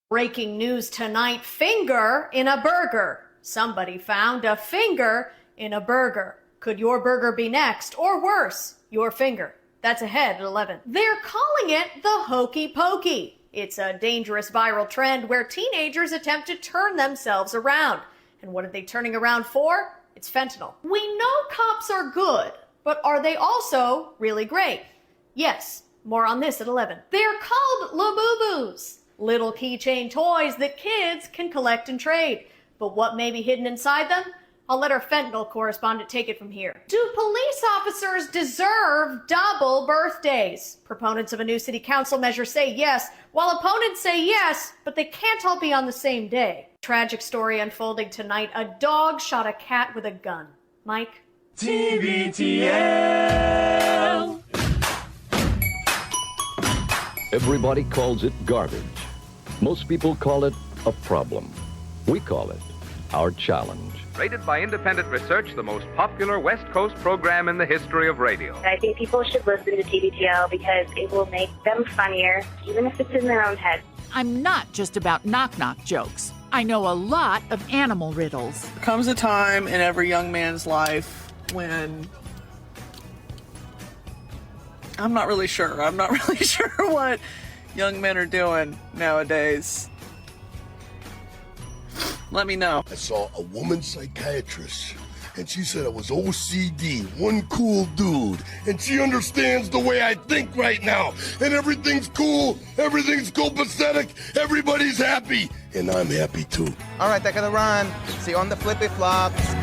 Breaking news tonight, finger in a burger. Somebody found a finger in a burger. Could your burger be next? Or worse, your finger? That's ahead at 11. They're calling it the hokey pokey. It's a dangerous viral trend where teenagers attempt to turn themselves around. And what are they turning around for? It's fentanyl. We know cops are good, but are they also really great? Yes, more on this at 11. They're called Labubus. Little keychain toys that kids can collect and trade. But what may be hidden inside them? I'll let our fentanyl correspondent take it from here. Do police officers deserve double birthdays? Proponents of a new city council measure say yes, while opponents say yes, but they can't all be on the same day. Tragic story unfolding tonight. A dog shot a cat with a gun. Mike? TBTL. Everybody calls it garbage. Most people call it a problem. We call it our challenge. Rated by independent research, the most popular West Coast program in the history of radio. I think people should listen to TBTL because it will make them funnier, even if it's in their own head. I'm not just about knock-knock jokes. I know a lot of animal riddles. There comes a time in every young man's life when I'm not really sure what young men are doing nowadays. Let me know. I saw a woman psychiatrist, and she said I was OCD, one cool dude, and she understands the way I think right now, and everything's copacetic, everybody's happy, and I'm happy too. All right, I gotta run. See you on the flippy flops.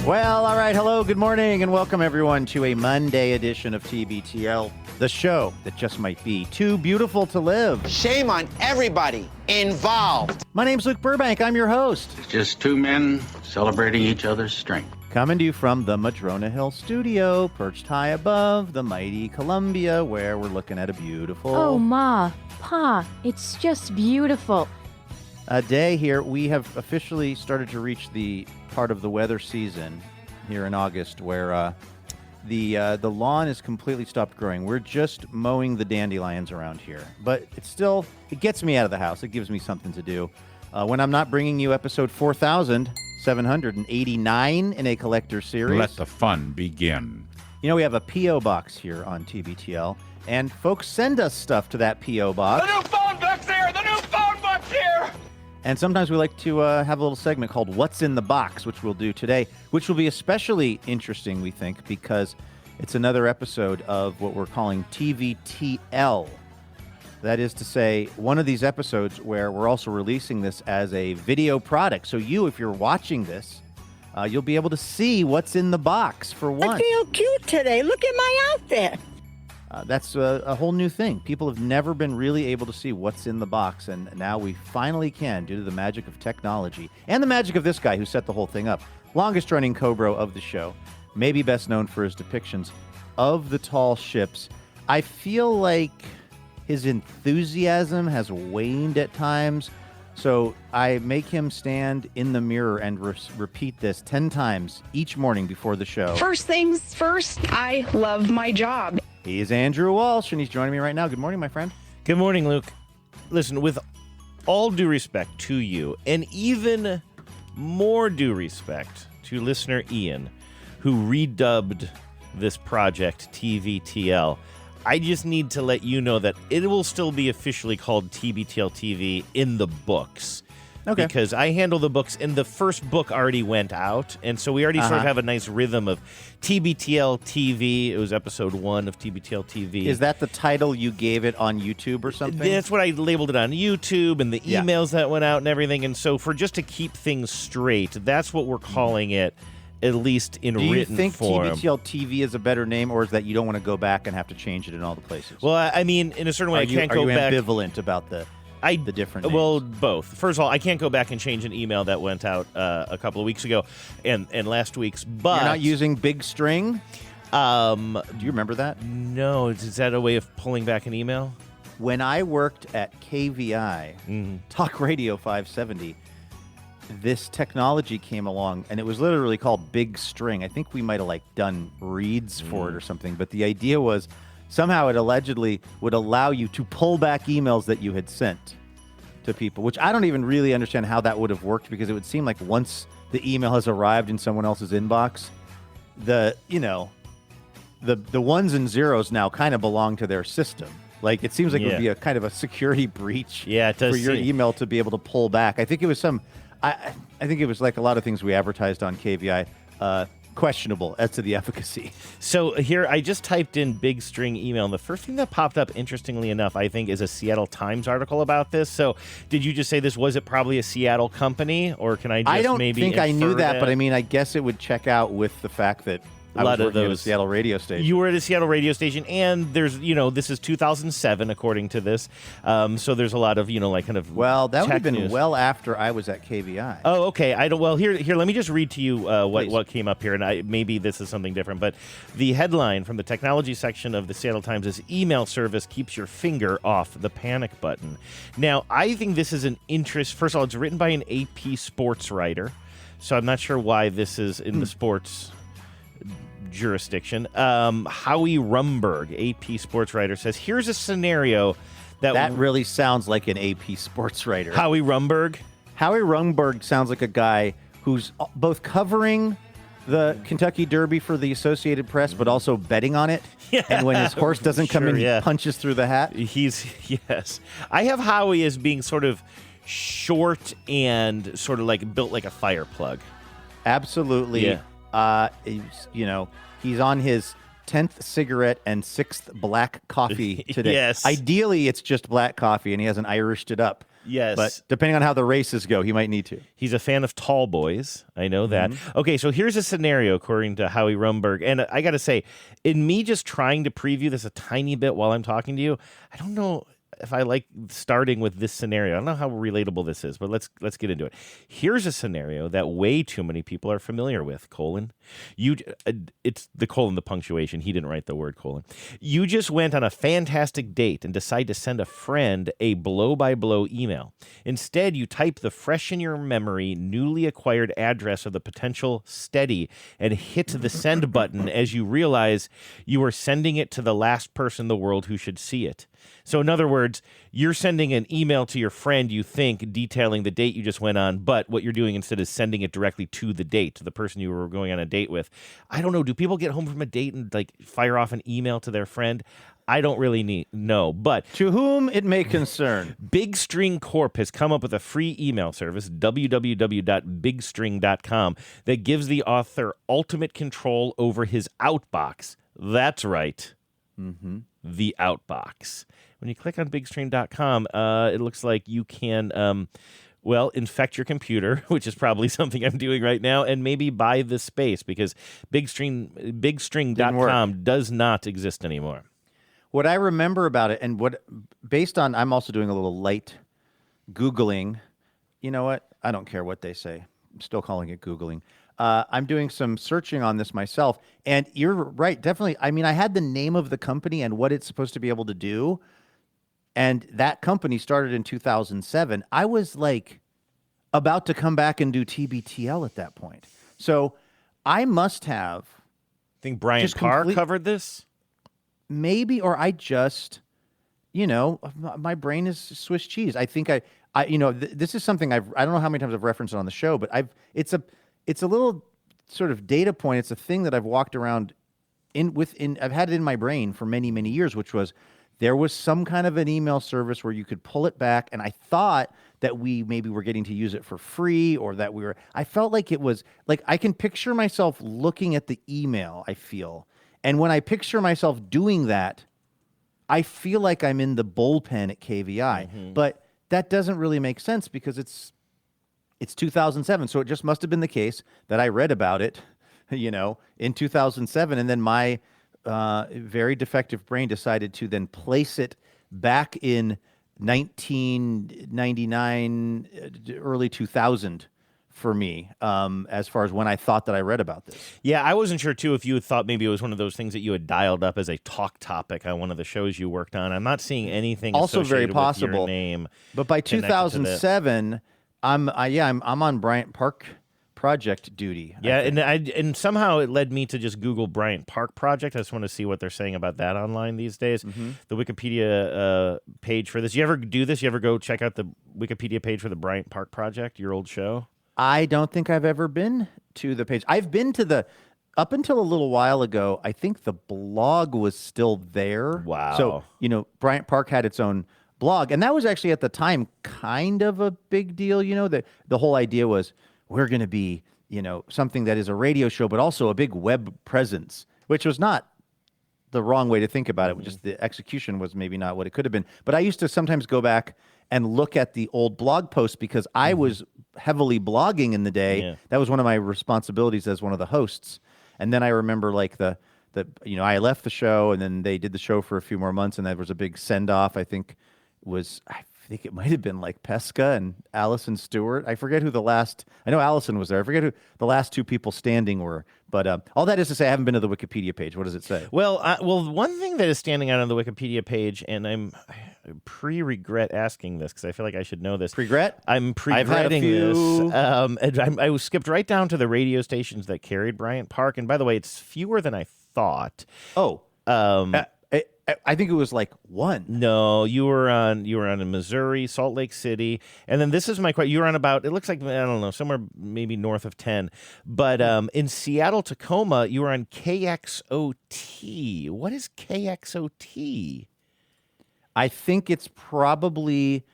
Well, all right, hello, good morning, and welcome everyone to a Monday edition of TBTL, the show that just might be too beautiful to live. Shame on everybody involved. My name's Luke Burbank, I'm your host. It's just two men celebrating each other's strength. Coming to you from the Madrona Hill studio, perched high above the mighty Columbia, where we're looking at a beautiful... Oh, Ma, Pa, it's just beautiful. A day here. We have officially started to reach the part of the weather season here in August where the lawn is completely stopped growing. We're just mowing the dandelions around here. But it gets me out of the house. It gives me something to do. When I'm not bringing you episode 4,789 in a collector series. Let the fun begin. You know, we have a P.O. box here on TBTL, and folks send us stuff to that P.O. box. The new phone book's here! The new phone book's here! And sometimes we like to have a little segment called What's in the Box, which we'll do today, which will be especially interesting, we think, because it's another episode of what we're calling TBTL. That is to say, one of these episodes where we're also releasing this as a video product. So you, if you're watching this, you'll be able to see what's in the box for once. I feel cute today. Look at my outfit. That's a whole new thing. People have never been really able to see what's in the box, and now we finally can due to the magic of technology and the magic of this guy who set the whole thing up. Longest-running Cobro of the show, maybe best known for his depictions of the tall ships. I feel like his enthusiasm has waned at times, so I make him stand in the mirror and repeat this 10 times each morning before the show. First things first, I love my job. He is Andrew Walsh, and he's joining me right now. Good morning, my friend. Good morning, Luke. Listen, with all due respect to you, and even more due respect to listener Ian, who redubbed this project TBTL, I just need to let you know that it will still be officially called TBTL TV in the books. Okay. Because I handle the books, and the first book already went out, and so we already sort of have a nice rhythm of TBTL TV. It was episode 1 of TBTL TV. Is that the title you gave it on YouTube or something? That's what I labeled it on YouTube, and the emails that went out and everything. And so for just to keep things straight, that's what we're calling it, at least in written form. Do you think TBTL TV is a better name, or is that you don't want to go back and have to change it in all the places? Well, I mean, in a certain way, I can't go back. Are you ambivalent about the different names? Well, both. First of all, I can't go back and change an email that went out a couple of weeks ago and last week's, but... You're not using Big String? Do you remember that? No. Is that a way of pulling back an email? When I worked at KVI, Talk Radio 570, this technology came along, and it was literally called Big String. I think we might have done reads for it or something, but the idea was somehow it allegedly would allow you to pull back emails that you had sent to people, which I don't even really understand how that would have worked, because it would seem like once the email has arrived in someone else's inbox, the ones and zeros now kind of belong to their system. Like, it seems like it would be a kind of a security breach for your email to be able to pull back. I think it was I think it was like a lot of things we advertised on KVI, questionable as to the efficacy. So here, I just typed in big string email, and the first thing that popped up, interestingly enough, I think, is a Seattle Times article about this. So did you just say this? Was it probably a Seattle company, or can I just I don't maybe think I knew that, that? but I mean, I guess it would check out with the fact that I was working at a Seattle radio station. You were at a Seattle radio station, and there's, this is 2007, according to this. So there's a lot of, like kind of Well, that would have been news. well after I was at KVI. Oh, okay. I don't. Well, here. Let me just read to you what came up here, and maybe this is something different. But the headline from the technology section of the Seattle Times is "Email service keeps your finger off the panic button." Now, I think this is an interest. First of all, it's written by an AP sports writer, so I'm not sure why this is in the sports jurisdiction. Howie Rumberg, AP sports writer, says, here's a scenario that really sounds like an AP sports writer. Howie Rumberg? Howie Rumberg sounds like a guy who's both covering the Kentucky Derby for the Associated Press, but also betting on it. Yeah, and when his horse doesn't come in, he punches through the hat. Yes. I have Howie as being sort of short and sort of like built like a fire plug. Absolutely. Yeah. He's on his 10th cigarette and 6th black coffee today. Yes. Ideally, it's just black coffee, and he hasn't Irished it up. Yes. But depending on how the races go, he might need to. He's a fan of tall boys. I know that. Okay, so here's a scenario according to Howie Rumberg. And I got to say, in me just trying to preview this a tiny bit while I'm talking to you, I don't know if I like starting with this scenario. I don't know how relatable this is, but let's get into it. Here's a scenario that way too many people are familiar with, it's the colon, the punctuation. He didn't write the word colon. You just went on a fantastic date and decide to send a friend a blow-by-blow email. Instead, you type the fresh in your memory, newly acquired address of the potential steady and hit the send button as you realize you are sending it to the last person in the world who should see it. So in other words, you're sending an email to your friend, you think, detailing the date you just went on, but what you're doing instead is sending it directly to the date, to the person you were going on a date with. I don't know. Do people get home from a date and like fire off an email to their friend? I don't really know, but to whom it may concern. Big String Corp has come up with a free email service, www.bigstring.com, that gives the author ultimate control over his outbox. That's right. The outbox. When you click on bigstring.com, it looks like you can, infect your computer, which is probably something I'm doing right now, and maybe buy the space, because bigstring.com does not exist anymore. What I remember about it, and I'm also doing a little light Googling. You know what? I don't care what they say. I'm still calling it Googling. I'm doing some searching on this myself, and you're right, definitely. I mean, I had the name of the company and what it's supposed to be able to do, and that company started in 2007. I was like about to come back and do TBTL at that point. So I must have. I think Bryan Park covered this? Maybe, or I just, my brain is Swiss cheese. I think this is something I don't know how many times I've referenced it on the show, but it's a little sort of data point. It's a thing that I've walked around I've had it in my brain for many, many years, which was there was some kind of an email service where you could pull it back. And I thought that we maybe were getting to use it for free, or that I felt like it was like, I can picture myself looking at the email, I feel. And when I picture myself doing that, I feel like I'm in the bullpen at KVI, but that doesn't really make sense because it's 2007. So it just must have been the case that I read about it, in 2007. And then my very defective brain decided to then place it back in 1999, early 2000 for me, as far as when I thought that I read about this. Yeah, I wasn't sure, too, if you had thought maybe it was one of those things that you had dialed up as a talk topic on one of the shows you worked on. I'm not seeing anything also very possible with your name. But by 2007, I'm on Bryant Park project duty. Yeah, and somehow it led me to just Google Bryant Park Project. I just want to see what they're saying about that online these days. The Wikipedia page for this. You ever do this? You ever go check out the Wikipedia page for the Bryant Park Project, your old show? I don't think I've ever been to the page. I've been to up until a little while ago, I think the blog was still there. Wow. So, Bryant Park had its own blog, and that was actually at the time kind of a big deal. The whole idea was we're going to be, something that is a radio show, but also a big web presence, which was not the wrong way to think about it. Just the execution was maybe not what it could have been. But I used to sometimes go back and look at the old blog posts because I was heavily blogging in the day. Yeah. That was one of my responsibilities as one of the hosts. And then I remember like I left the show and then they did the show for a few more months and there was a big send off. I think it might have been like Pesca and Allison Stewart. I forget who I know Allison was there. I forget who the last two people standing were. But all that is to say, I haven't been to the Wikipedia page. What does it say? Well, one thing that is standing out on the Wikipedia page, and I pre-regret asking this because I feel like I should know this. Regret? I'm pre-regretting this. I skipped right down to the radio stations that carried Bryant Park, and by the way, it's fewer than I thought. Oh. I think it was like one. No, you were on in Missouri, Salt Lake City, and then this is my question. You were on about, it looks like, I don't know, somewhere maybe north of 10, but in Seattle, Tacoma, you were on KXOT. What is KXOT? I think it's probably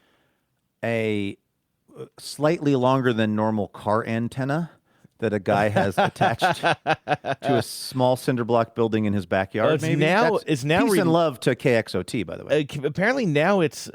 a slightly longer than normal car antenna that a guy has attached to a small cinder block building in his backyard. It's now peace and love to KXOT, by the way. Apparently now it's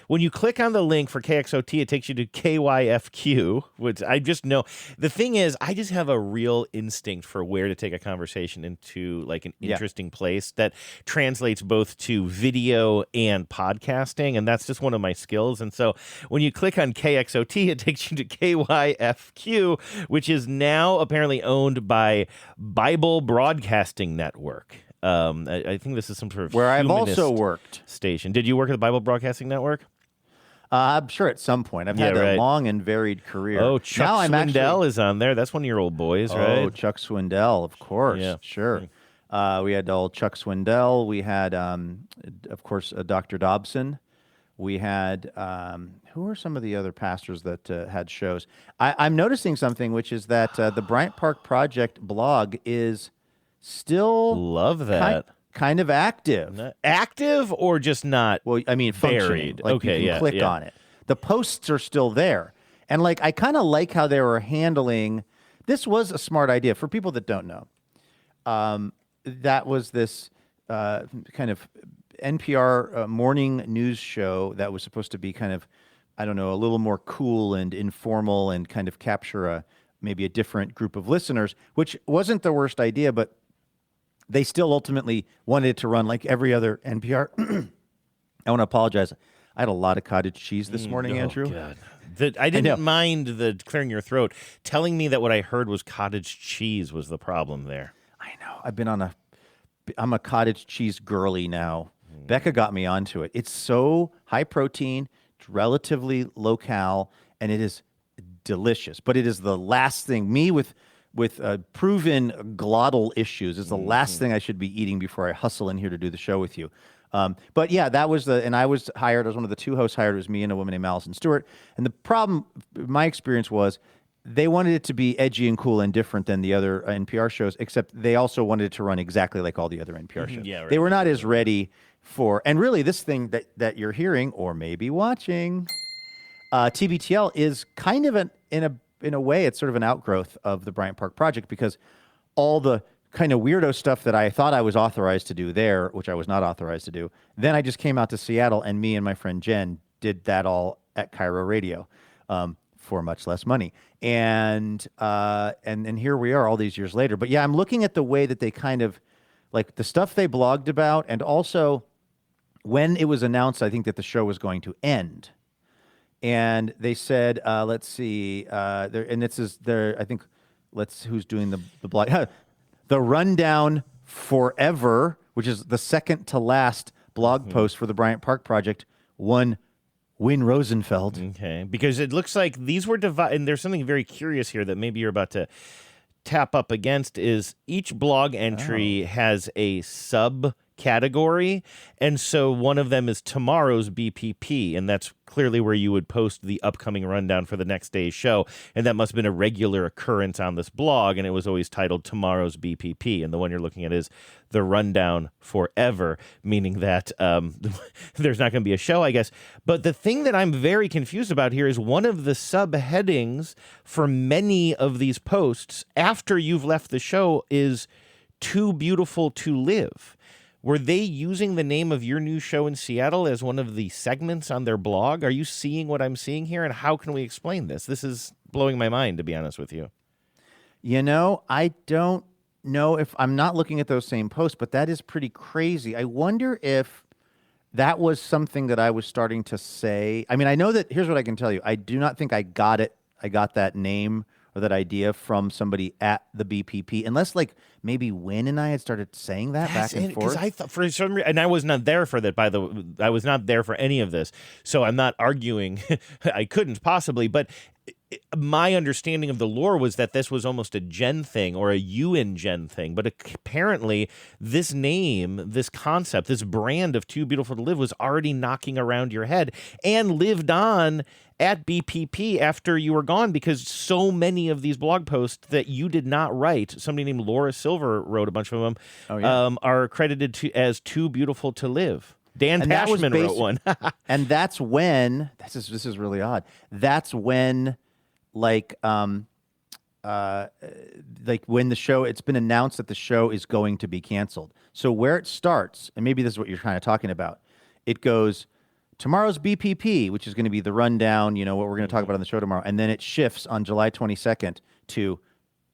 when you click on the link for KXOT, it takes you to KYFQ, which I just know. The thing is, I just have a real instinct for where to take a conversation into like an interesting place that translates both to video and podcasting, and that's just one of my skills. And so when you click on KXOT, it takes you to KYFQ, which is now apparently owned by Bible Broadcasting Network. I think this is some sort of where I've humanist also worked. Station. Did you work at the Bible Broadcasting Network? I'm sure at some point. I've had a long and varied career. Oh, Chuck Swindell is on there. That's one of your old boys, right? Oh, Chuck Swindell, of course. Yeah. Sure. We had old Chuck Swindell. We had, of course, Dr. Dobson. We had, who are some of the other pastors that had shows? I'm noticing something, which is that the Bryant Park Project blog is still kind of active. Active or just not? Well, I mean, functioning. Like okay, you can click on it. The posts are still there. And like I kind of like how they were handling. This was a smart idea for people that don't know. That was this kind of NPR morning news show that was supposed to be kind of, I don't know, a little more cool and informal and kind of capture maybe a different group of listeners, which wasn't the worst idea, but they still ultimately wanted it to run like every other NPR. I want to apologize. I had a lot of cottage cheese this morning, Andrew. God. I didn't mind the clearing your throat. Telling me that what I heard was cottage cheese was the problem there. I know. I'm a cottage cheese girly now. Becca got me onto it. It's so high protein, it's relatively low cal, and it is delicious. But it is the last thing. Me with proven glottal issues is the last thing I should be eating before I hustle in here to do the show with you. But yeah, that was and I was hired. I was one of the two hosts hired. It was me and a woman named Allison Stewart. And the problem, my experience was, they wanted it to be edgy and cool and different than the other NPR shows, except they also wanted it to run exactly like all the other NPR shows. Yeah, right. They were not as ready for, and really this thing that you're hearing or maybe watching, TBTL is kind of in a way, it's sort of an outgrowth of the Bryant Park Project, because all the kind of weirdo stuff that I thought I was authorized to do there, which I was not authorized to do, then I just came out to Seattle, and me and my friend Jen did that all at Cairo Radio. For much less money. And here we are all these years later. But yeah, I'm looking at the way that they kind of, like the stuff they blogged about, and also when it was announced, I think that the show was going to end. And they said, let's see, I think, who's doing the blog? The Rundown Forever, which is the second to last blog post for the Bryant Park Project, won Win Rosenfeld. Okay, because it looks like these were divided, and there's something very curious here that maybe you're about to tap up against, is each blog entry has a subcategory, and so one of them is tomorrow's BPP, and that's clearly where you would post the upcoming rundown for the next day's show, and that must have been a regular occurrence on this blog, and it was always titled tomorrow's BPP, and the one you're looking at is the rundown forever, meaning that there's not going to be a show, I guess. But the thing that I'm very confused about here is one of the subheadings for many of these posts after you've left the show is Too Beautiful to Live. Were they using the name of your new show in Seattle as one of the segments on their blog? Are you seeing what I'm seeing here? And how can we explain this? This is blowing my mind, to be honest with you. You know, I don't know if I'm not looking at those same posts, but that is pretty crazy. I wonder if that was something that I was starting to say. I mean, I know that, here's what I can tell you. I do not think I got it. I got that name or that idea from somebody at the BPP, unless like maybe Wynn and I had started saying that back and forth. Because I thought for some reason, and I was not there for that, by the way, I was not there for any of this, so I'm not arguing. I couldn't possibly, but my understanding of the lore was that this was almost a Gen thing or a you in Gen thing, but apparently this name, this concept, this brand of Too Beautiful to Live was already knocking around your head and lived on at BPP after you were gone, because so many of these blog posts that you did not write, somebody named Laura Silver wrote a bunch of them, are credited as Too Beautiful to Live. Dan Tashman wrote one. And that's when, this is really odd. That's when, like when the show, it's been announced that the show is going to be canceled. So where it starts, and maybe this is what you're kind of talking about, it goes, tomorrow's BPP, which is going to be the rundown, you know, what we're going to talk about on the show tomorrow. And then it shifts on July 22nd to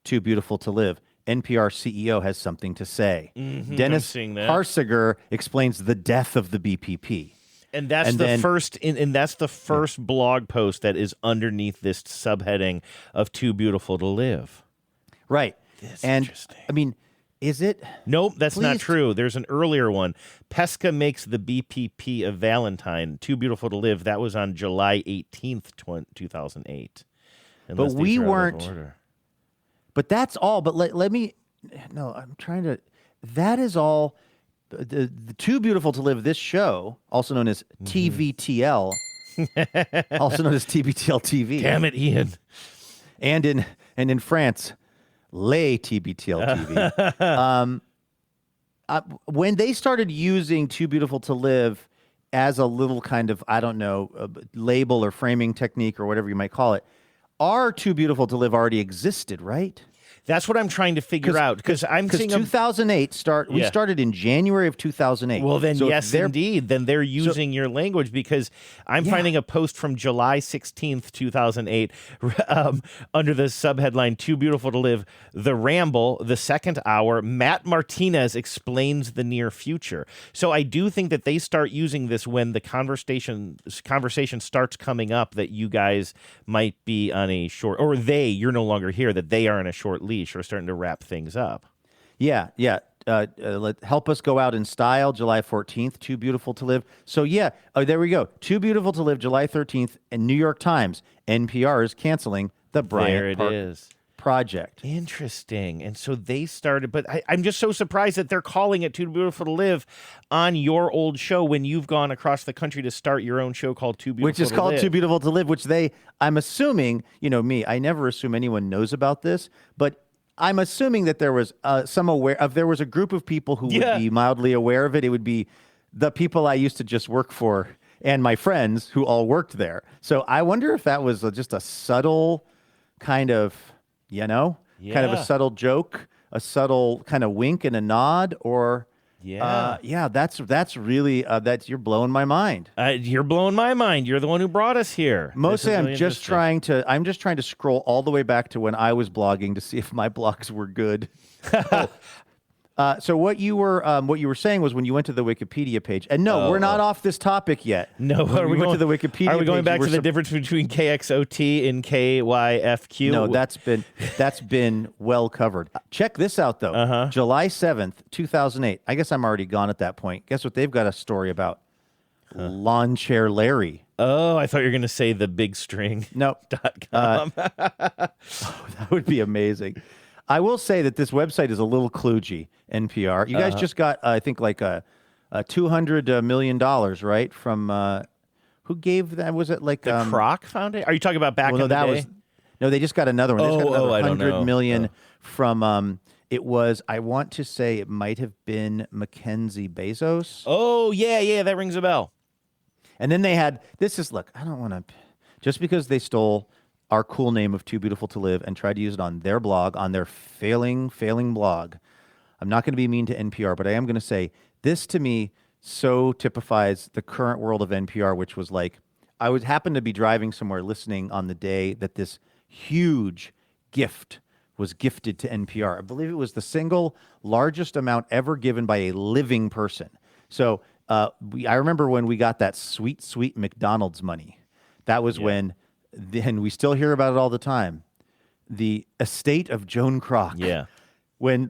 Too Beautiful to Live. NPR CEO has something to say. Dennis Harsiger explains the death of the BPP. And that's that's the first blog post that is underneath this subheading of Too Beautiful to Live. Right. Interesting. I mean, is it? Nope, that's not true. There's an earlier one. Pesca makes the BPP a Valentine. Too Beautiful to Live. That was on July 18th, 2008. But we weren't. But that's all. But let me. No, I'm trying to. That is all. The Too Beautiful to Live, this show, also known as TBTL, also known as TBTL TV. Damn it, Ian. And in France, Les TBTL TV. When they started using Too Beautiful to Live as a little kind of, I don't know, label or framing technique or whatever you might call it, our Too Beautiful to Live already existed, right? That's what I'm trying to figure out, because I'm seeing 2008 we started in January of 2008. Well, then yes, indeed. Then they're using your language, because I'm finding a post from July 16th, 2008, under the subheadline "Too Beautiful to Live." The Ramble, the second hour. Matt Martinez explains the near future. So I do think that they start using this when the conversation starts coming up that you guys might be on a short, or you're no longer here, that they are on a short leash or starting to wrap things up. Yeah. Help Us Go Out in Style, July 14th, Too Beautiful to Live. So there we go. Too Beautiful to Live, July 13th, and New York Times, NPR is canceling the Bryant Park Project. Interesting. And so they started, but I'm just so surprised that they're calling it Too Beautiful to Live on your old show when you've gone across the country to start your own show called Too Beautiful to Live. Which is called Too Beautiful to Live, which I'm assuming, me, I never assume anyone knows about this, but I'm assuming that there was there was a group of people who would be mildly aware of it. It would be the people I used to just work for and my friends who all worked there. So I wonder if that was just a subtle kind of, kind of a subtle joke, a subtle kind of wink and a nod, or that's really you're blowing my mind. You're blowing my mind. You're the one who brought us here. Mostly, I'm just trying to scroll all the way back to when I was blogging to see if my blogs were good. So what you were saying was when you went to the Wikipedia page, and we're not off this topic yet. No, when we went to the Wikipedia. Are we going page, back to the difference between KXOT and KYFQ? No, that's been well covered. Check this out though. July 7th, 2008. I guess I'm already gone at that point. Guess what they've got a story about? Lawn Chair Larry. Oh, I thought you were going to say the big string. No. .com. That would be amazing. I will say that this website is a little kludgy, NPR. You guys just got, I think, like a $200 million, right? From, who gave that? Was it like... The Kroc Foundation? Are you talking about back in the day? No, they just got another one. They just got another I don't know. $100 million from... it was, I want to say it might have been Mackenzie Bezos. Oh, yeah, that rings a bell. And then they had, look, I don't want to, just because they stole our cool name of Too Beautiful to Live and tried to use it on their blog, on their failing blog, I'm not going to be mean to NPR, but I am going to say this to me so typifies the current world of NPR, which was like, I would happen to be driving somewhere listening on the day that this huge gift was gifted to NPR. I believe it was the single largest amount ever given by a living person. So I remember when we got that sweet McDonald's money. That was when, and we still hear about it all the time, the estate of Joan Kroc. Yeah. When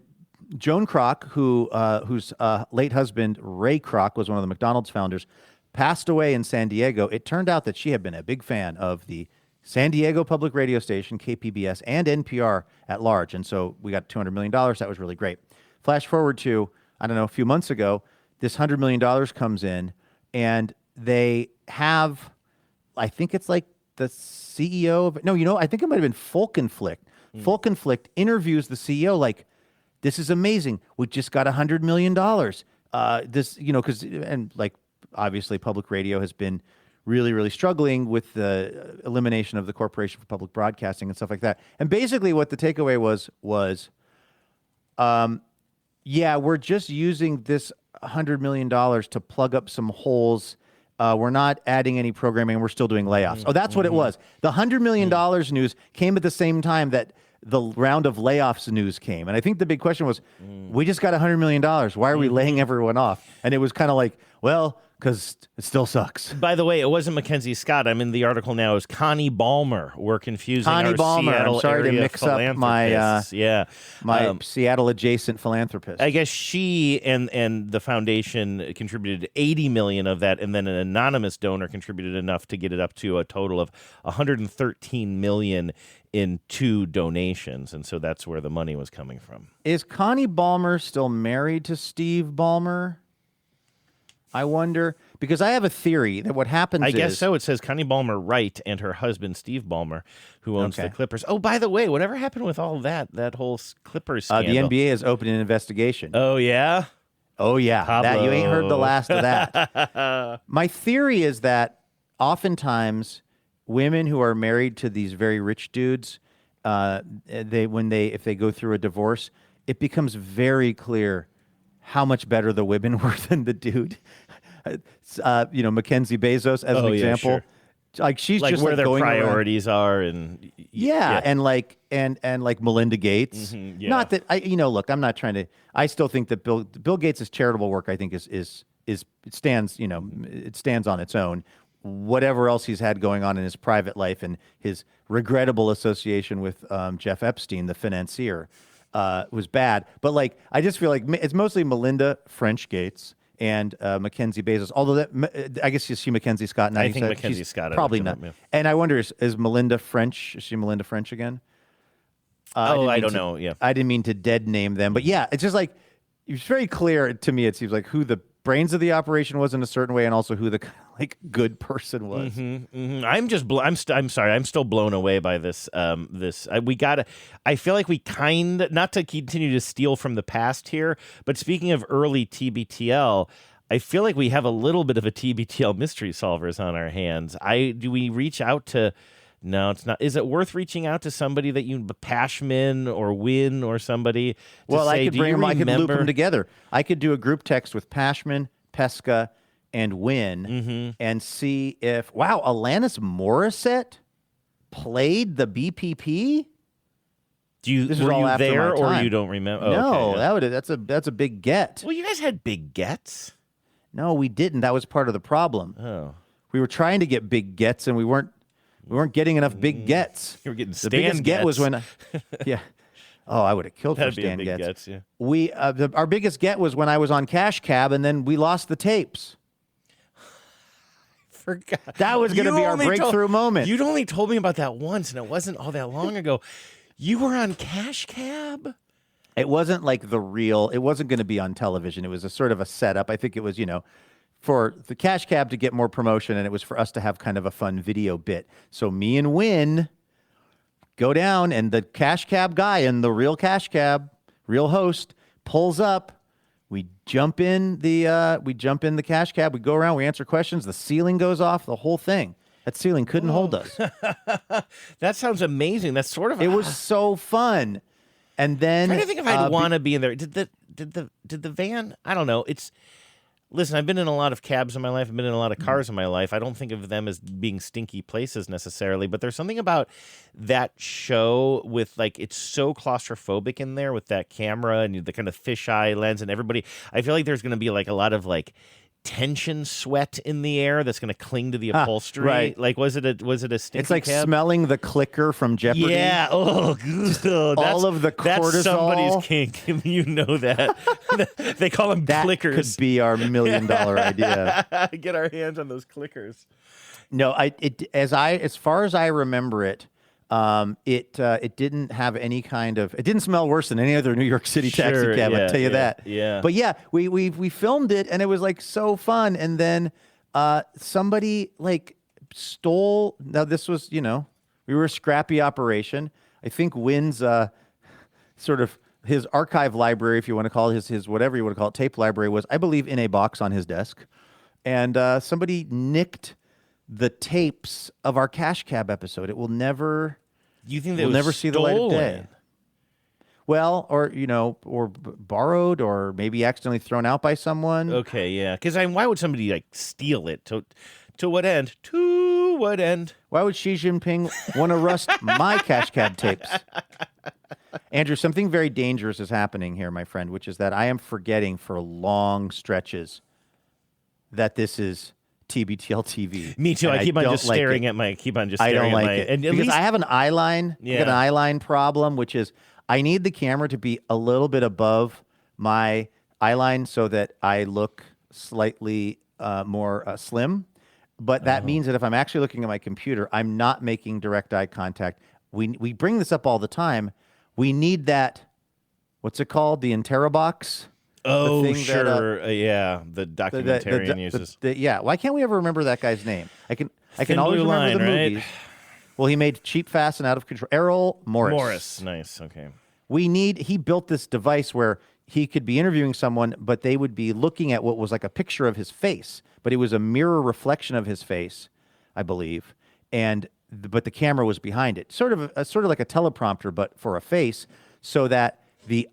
Joan Kroc, whose late husband, Ray Kroc, was one of the McDonald's founders, passed away in San Diego, it turned out that she had been a big fan of the San Diego public radio station, KPBS, and NPR at large. And so we got $200 million. That was really great. Flash forward to, I don't know, a few months ago, this $100 million comes in, and they have, I think it's like the CEO of, I think it might have been Folkenflicht. Folkenflicht interviews the CEO like, this is amazing. We just got $100 million. Because, and like, obviously public radio has been really, really struggling with the elimination of the Corporation for Public Broadcasting and stuff like that. And basically what the takeaway was, we're just using this $100 million to plug up some holes. We're not adding any programming. We're still doing layoffs. Oh, that's what it was. The $100 million news came at the same time that the round of layoffs news came. And I think the big question was, we just got $100 million. Why are we laying everyone off? And it was kind of like, well, because it still sucks. By the way, it wasn't Mackenzie Scott. I'm in the article now. It was Connie Balmer. We're confusing Connie our Balmer. Seattle I'm sorry to area mix up my my Seattle adjacent philanthropist. I guess she and the foundation contributed $80 million of that, and then an anonymous donor contributed enough to get it up to a total of $113 million in 2 donations, and so that's where the money was coming from. Is Connie Balmer still married to Steve Ballmer? I wonder, because I have a theory that what happens I guess so. It says Connie Balmer Wright and her husband, Steve Ballmer, who owns the Clippers. Oh, by the way, whatever happened with all that whole Clippers scandal? The NBA has opened an investigation. Oh, yeah? Oh, yeah. Pablo. You ain't heard the last of that. My theory is that oftentimes women who are married to these very rich dudes, if they go through a divorce, it becomes very clear how much better the women were than the dude. Mackenzie Bezos as an example. Yeah, sure. Like she's like just where like their going priorities around. are, and and like Melinda Gates. Mm-hmm, yeah. Not that look, I'm not trying to. I still think that Bill Gates' charitable work, I think, it stands on its own. Whatever else he's had going on in his private life and his regrettable association with Jeff Epstein, the financier, was bad. But like, I just feel like it's mostly Melinda French Gates and Mackenzie Bezos. Although I guess you see Mackenzie Scott now. I think Mackenzie Scott probably not. Yeah. And I wonder, is Melinda French? Is she Melinda French again? I don't know. Yeah, I didn't mean to dead name them, but yeah, it's just like it's very clear to me. It seems like who the brains of the operation was in a certain way, and also who the good person was. I'm sorry. I'm still blown away by this. I feel like we not to continue to steal from the past here, but speaking of early TBTL, I feel like we have a little bit of a TBTL mystery solvers on our hands. Do we reach out to? No, it's not. Is it worth reaching out to somebody that Pashmin or Win or somebody? Well, say, I could bring them. I could loop them together. I could do a group text with Pashmin, Pesca, and Win, and see if Alanis Morissette played the BPP. Were you there, or you don't remember? Oh, no, okay, yeah. that's a big get. Well, you guys had big gets. No, we didn't. That was part of the problem. Oh, we were trying to get big gets, and we weren't getting enough big gets. You were getting the biggest get was when, Oh, I would have killed for Stan Getz. Yeah. Our biggest get was when I was on Cash Cab, and then we lost the tapes. forgot. That was going to be our breakthrough moment. You'd only told me about that once, and it wasn't all that long ago. You were on Cash Cab? It wasn't like it wasn't going to be on television. It was a sort of a setup. I think it was, for the Cash Cab to get more promotion, and it was for us to have kind of a fun video bit. So me and Win go down, and the Cash Cab guy and the real Cash Cab, real host, pulls up. We jump in the Cash Cab. We go around. We answer questions. The ceiling goes off. The whole thing. That ceiling couldn't hold us. That sounds amazing. That's sort of. It was so fun. And then I'm trying to think if I'd want to be in there. Did the van? I don't know. Listen, I've been in a lot of cabs in my life. I've been in a lot of cars in my life. I don't think of them as being stinky places necessarily, but there's something about that show with it's so claustrophobic in there with that camera and the kind of fisheye lens and everybody. I feel like there's going to be a lot of tension sweat in the air that's going to cling to the upholstery. Right. Was it a stinky It's like cab? smelling the clicker from Jeopardy. Yeah. Oh, all of the cortisol. That's somebody's kink. You know that. They call them clickers. That could be our $1 million idea. Get our hands on those clickers. No, as far as I remember it, it didn't have any kind of. It didn't smell worse than any other New York City taxi cab. I'll tell you that. Yeah. But yeah, we filmed it, and it was so fun. And then somebody stole. Now this was we were a scrappy operation. I think Wynn's sort of his archive library, if you want to call it his whatever you want to call it, tape library was, I believe, in a box on his desk, and somebody nicked the tapes of our Cash Cab episode. It will never. You think they will never see the light of day? Well, or borrowed, or maybe accidentally thrown out by someone. Okay, yeah. Because why would somebody steal it? To what end? To what end? Why would Xi Jinping want to rust my Cash Cab tapes? Andrew, something very dangerous is happening here, my friend, which is that I am forgetting for long stretches that this is TBTL TV. Me too. I keep on just staring at my. I don't like it. And because I have an eye line. Yeah. I got an eye line problem, which is I need the camera to be a little bit above my eye line so that I look slightly more slim. But that means that if I'm actually looking at my computer, I'm not making direct eye contact. We bring this up all the time. We need that. What's it called? The Interabox. Oh, sure. Yeah, the documentarian uses. Why can't we ever remember that guy's name? I can always remember line, the movies. Right? Well, he made Cheap, Fast, and Out of Control. Errol Morris. Nice. Okay. He built this device where he could be interviewing someone, but they would be looking at what was like a picture of his face, but it was a mirror reflection of his face, I believe, but the camera was behind it. Sort of like a teleprompter, but for a face, so that the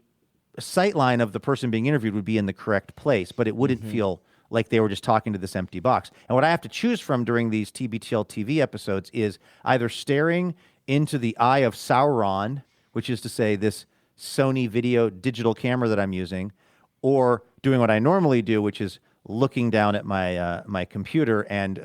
sight line of the person being interviewed would be in the correct place, but it wouldn't feel like they were just talking to this empty box. And what I have to choose from during these TBTL TV episodes is either staring into the eye of Sauron, which is to say this Sony video digital camera that I'm using, or doing what I normally do, which is looking down at my computer and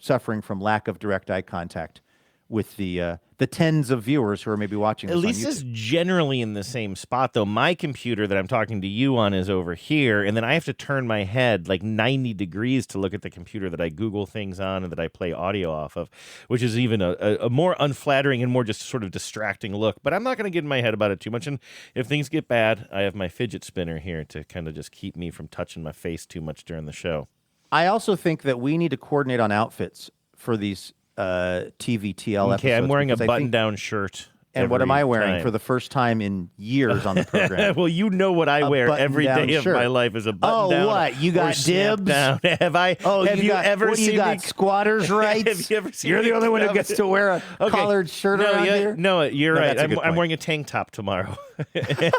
suffering from lack of direct eye contact with the tens of viewers who are maybe watching this on YouTube. Lisa's generally in the same spot, though. My computer that I'm talking to you on is over here, and then I have to turn my head 90 degrees to look at the computer that I Google things on and that I play audio off of, which is even a more unflattering and more just sort of distracting look. But I'm not going to get in my head about it too much, and if things get bad, I have my fidget spinner here to kind of just keep me from touching my face too much during the show. I also think that we need to coordinate on outfits for these TVTL episodes. Okay, I'm wearing a button-down shirt. And what am I wearing for the first time in years on the program? Well, you know what I wear every day of my life is a button-down. Oh, what? You got dibs? Down. Have I? Oh, have you ever seen you got squatters' rights? Have you ever seen You're the only one who gets to wear a collared shirt around here? No, you're right. I'm wearing a tank top tomorrow. And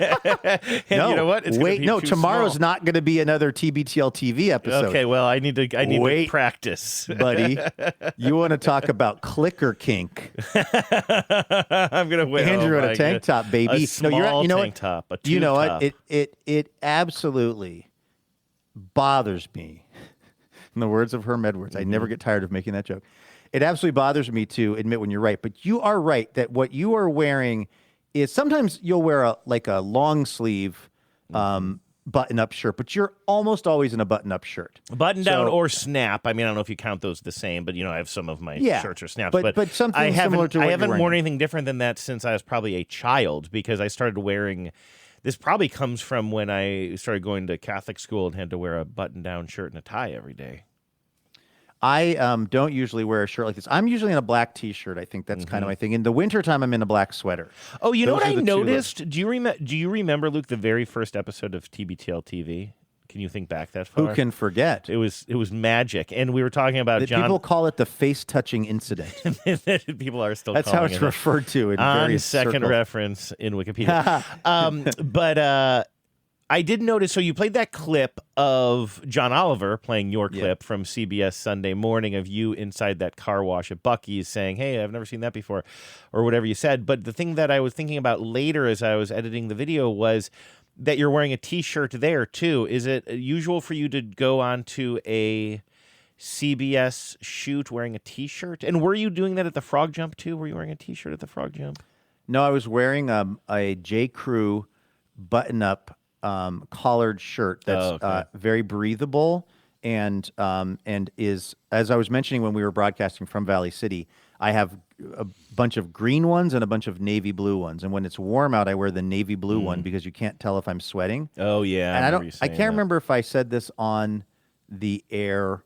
no, you know what? Tomorrow's not going to be another TBTL TV episode. Okay, well, I need to practice, buddy. You want to talk about clicker kink? I'm gonna wear Andrew in a tank top, baby. A small tank top. A tube you know top. what? It absolutely bothers me. In the words of Herm Edwards, I never get tired of making that joke. It absolutely bothers me to admit when you're right, but you are right that what you are wearing is sometimes you'll wear a long sleeve button-up shirt, but you're almost always in a button-up shirt. Button down or snap. I mean, I don't know if you count those the same, but I have some of my shirts or snaps. But something similar to what I haven't you're worn wearing. anything different than that since I was probably a child, because I started wearing. This probably comes from when I started going to Catholic school and had to wear a button-down shirt and a tie every day. I don't usually wear a shirt like this. I'm usually in a black T-shirt. I think that's kind of my thing. In the wintertime, I'm in a black sweater. Oh, you know Those what are I the two noticed? Do you remember, Luke, the very first episode of TBTL TV? Can you think back that far? Who can forget? It was magic, and we were talking about John. People call it the face-touching incident. People are still. That's calling how it's it referred to in on various second circles. reference in Wikipedia. But I did notice. So you played that clip of John Oliver playing your clip from CBS Sunday Morning of you inside that car wash at Buc-ee's saying, "Hey, I've never seen that before," or whatever you said. But the thing that I was thinking about later as I was editing the video was that you're wearing a T-shirt there too. Is it usual for you to go onto a CBS shoot wearing a T-shirt? And were you doing that at the Frog Jump too? Were you wearing a T-shirt at the Frog Jump? No, I was wearing a J. Crew button-up collared shirt that's very breathable and is, as I was mentioning when we were broadcasting from Valley City, I have a bunch of green ones and a bunch of navy blue ones. And when it's warm out, I wear the navy blue one because you can't tell if I'm sweating. Oh yeah, and I can't remember if I said this on the air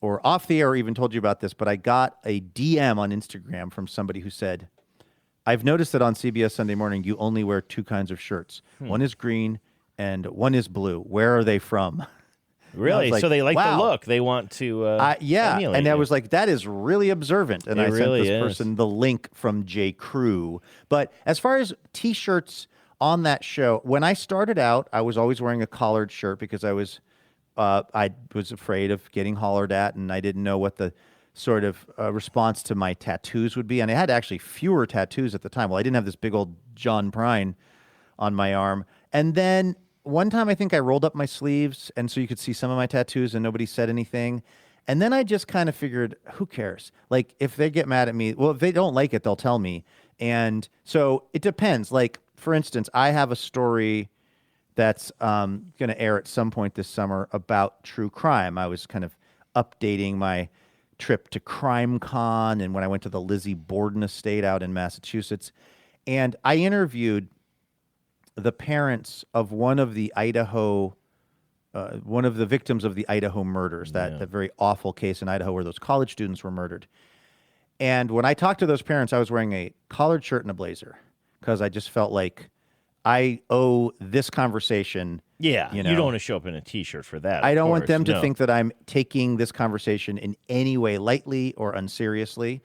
or off the air or even told you about this, but I got a DM on Instagram from somebody who said, "I've noticed that on CBS Sunday Morning, you only wear two kinds of shirts. One is green and one is blue. Where are they from?" Really? Like, so they like wow. the look. They want to emulate and I you. was like, that is really observant. And It I sent really this is. person the link from J. Crew. But as far as T-shirts on that show, when I started out, I was always wearing a collared shirt because I was afraid of getting hollered at, and I didn't know what the sort of response to my tattoos would be. And I had actually fewer tattoos at the time. Well, I didn't have this big old John Prine on my arm. And then one time I think I rolled up my sleeves, and so you could see some of my tattoos, and nobody said anything. And then I just kind of figured, who cares? Like, if they get mad at me, well, if they don't like it, they'll tell me. And so it depends. Like, for instance, I have a story that's going to air at some point this summer about true crime. I was kind of updating my trip to CrimeCon and when I went to the Lizzie Borden estate out in Massachusetts. And I interviewed the parents of one of the victims of the Idaho murders, that very awful case in Idaho where those college students were murdered. And when I talked to those parents, I was wearing a collared shirt and a blazer because I just felt like I owe this conversation. Yeah, you know, you don't want to show up in a T-shirt for that. I of don't want course, them to no. think that I'm taking this conversation in any way lightly or unseriously.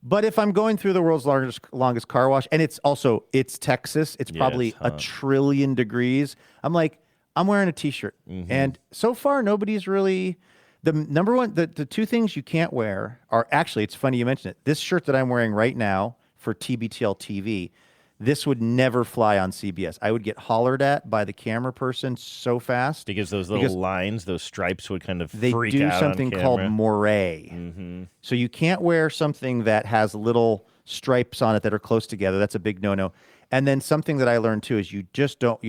But if I'm going through the world's longest car wash, and it's Texas, it's probably it's hot. 1 trillion degrees. I'm wearing a T-shirt. And so far, nobody's really, the two things you can't wear are actually, it's funny you mention it. This shirt that I'm wearing right now for TBTL TV, this would never fly on CBS. I would get hollered at by the camera person so fast. Because those little lines, those stripes would kind of They freak do out something on called camera. moire. So you can't wear something that has little stripes on it that are close together. That's a big no-no. And then something that I learned too is you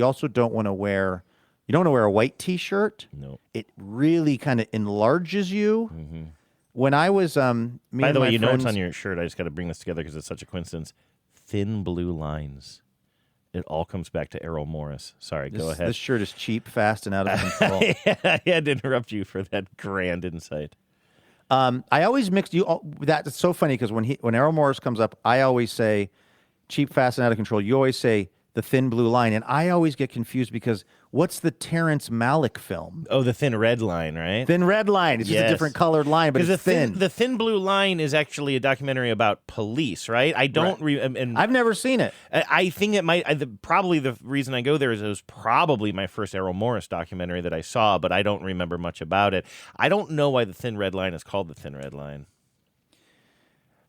also don't want to wear a white T-shirt. No. It really kind of enlarges you. When I was By the way, you know it's on your shirt. I just got to bring this together because it's such a coincidence. Thin blue lines. It all comes back to Errol Morris. Sorry, go ahead. This shirt is cheap, fast, and out of control. I had to interrupt you for that grand insight. I always mix that's so funny because when Errol Morris comes up, I always say cheap, fast, and out of control. You always say the thin blue line, and I always get confused because what's the Terrence Malick film? Oh, the Thin Red Line, right? Thin Red Line. It's just a different colored line, but it's thin. The Thin Blue Line is actually a documentary about police, right? I don't. And I've never seen it. I think it might. Probably the reason I go there is it was probably my first Errol Morris documentary that I saw, but I don't remember much about it. I don't know why the Thin Red Line is called the Thin Red Line.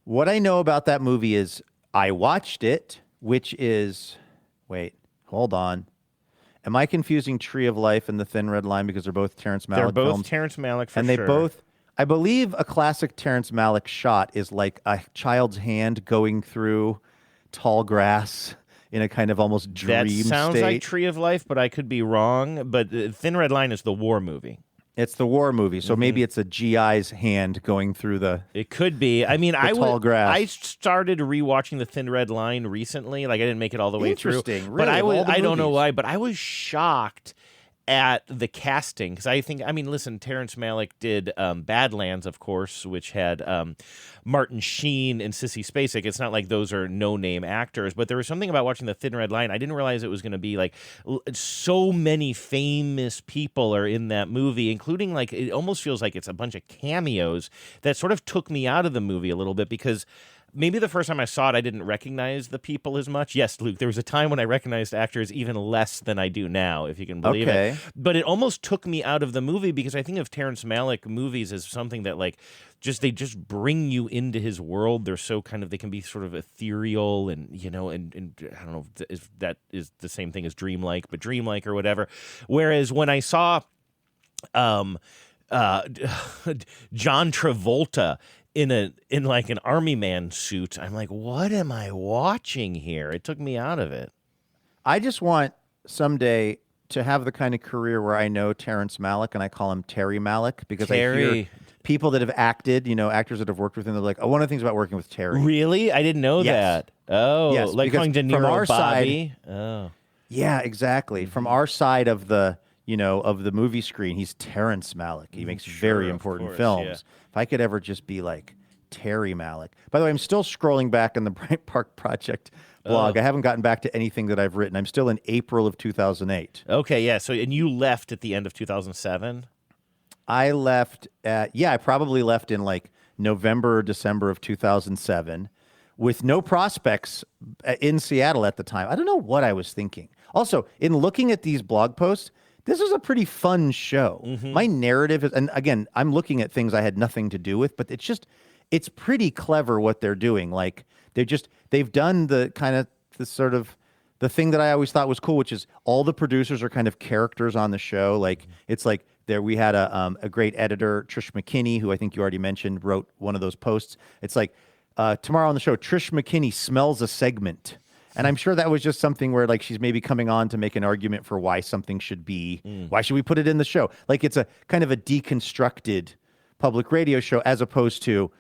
What I know about that movie is I watched it, which is. Wait, hold on. Am I confusing Tree of Life and The Thin Red Line because they're both Terrence Malick films? They're both Terrence Malick for and sure. they both, I believe a classic Terrence Malick shot is like a child's hand going through tall grass in a kind of almost dream That sounds state. like Tree of Life, but I could be wrong. But Thin Red Line is the war movie. It's the war movie, so maybe it's a GI's hand going through the. It could be. I mean, tall grass. I started rewatching the Thin Red Line recently. Like I didn't make it all the way through. Interesting, But really, I don't know why, but I was shocked at the casting because I mean, listen, Terrence Malick did Badlands, of course, which had Martin Sheen and Sissy Spacek. It's not like those are no-name actors, but there was something about watching the Thin Red Line. I didn't realize it was going to be like so many famous people are in that movie, including like it almost feels like it's a bunch of cameos that sort of took me out of the movie a little bit because. Maybe the first time I saw it, I didn't recognize the people as much. Yes, Luke, there was a time when I recognized actors even less than I do now, if you can believe it. But it almost took me out of the movie because I think of Terrence Malick movies as something that like they just bring you into his world. They're so kind of, they can be sort of ethereal and, you know, and I don't know if that is the same thing as dreamlike, but dreamlike or whatever. Whereas when I saw John Travolta in like an army man suit, I'm like, what am I watching here? It took me out of it. I just want someday to have the kind of career where I know Terrence Malick and I call him Terry Malick because I hear people that have acted, you know, actors that have worked with him, they're like, oh, one of the things about working with Terry. Really? I didn't know that. Oh, yes, like calling De Niro from our Bobby. Side, yeah, exactly. From our side of the, you know, of the movie screen, he's Terrence Malick. He makes very important films. Yeah. If I could ever just be like Terry Malick. By the way, I'm still scrolling back in the Bryant Park Project blog. I haven't gotten back to anything that I've written. I'm still in April of 2008. Okay, yeah. So, and you left at the end of 2007? I left I probably left in like November or December of 2007 with no prospects in Seattle at the time. I don't know what I was thinking. Also, in looking at these blog posts, this was a pretty fun show. My narrative is, and again, I'm looking at things I had nothing to do with, but it's pretty clever what they're doing. Like they've done the kind of the thing that I always thought was cool, which is all the producers are kind of characters on the show. Like it's like we had a great editor, Trish McKinney, who I think you already mentioned, wrote one of those posts. It's like tomorrow on the show, Trish McKinney smells a segment. And I'm sure that was just something where like she's maybe coming on to make an argument for why something should be, why should we put it in the show? Like it's a kind of a deconstructed public radio show as opposed to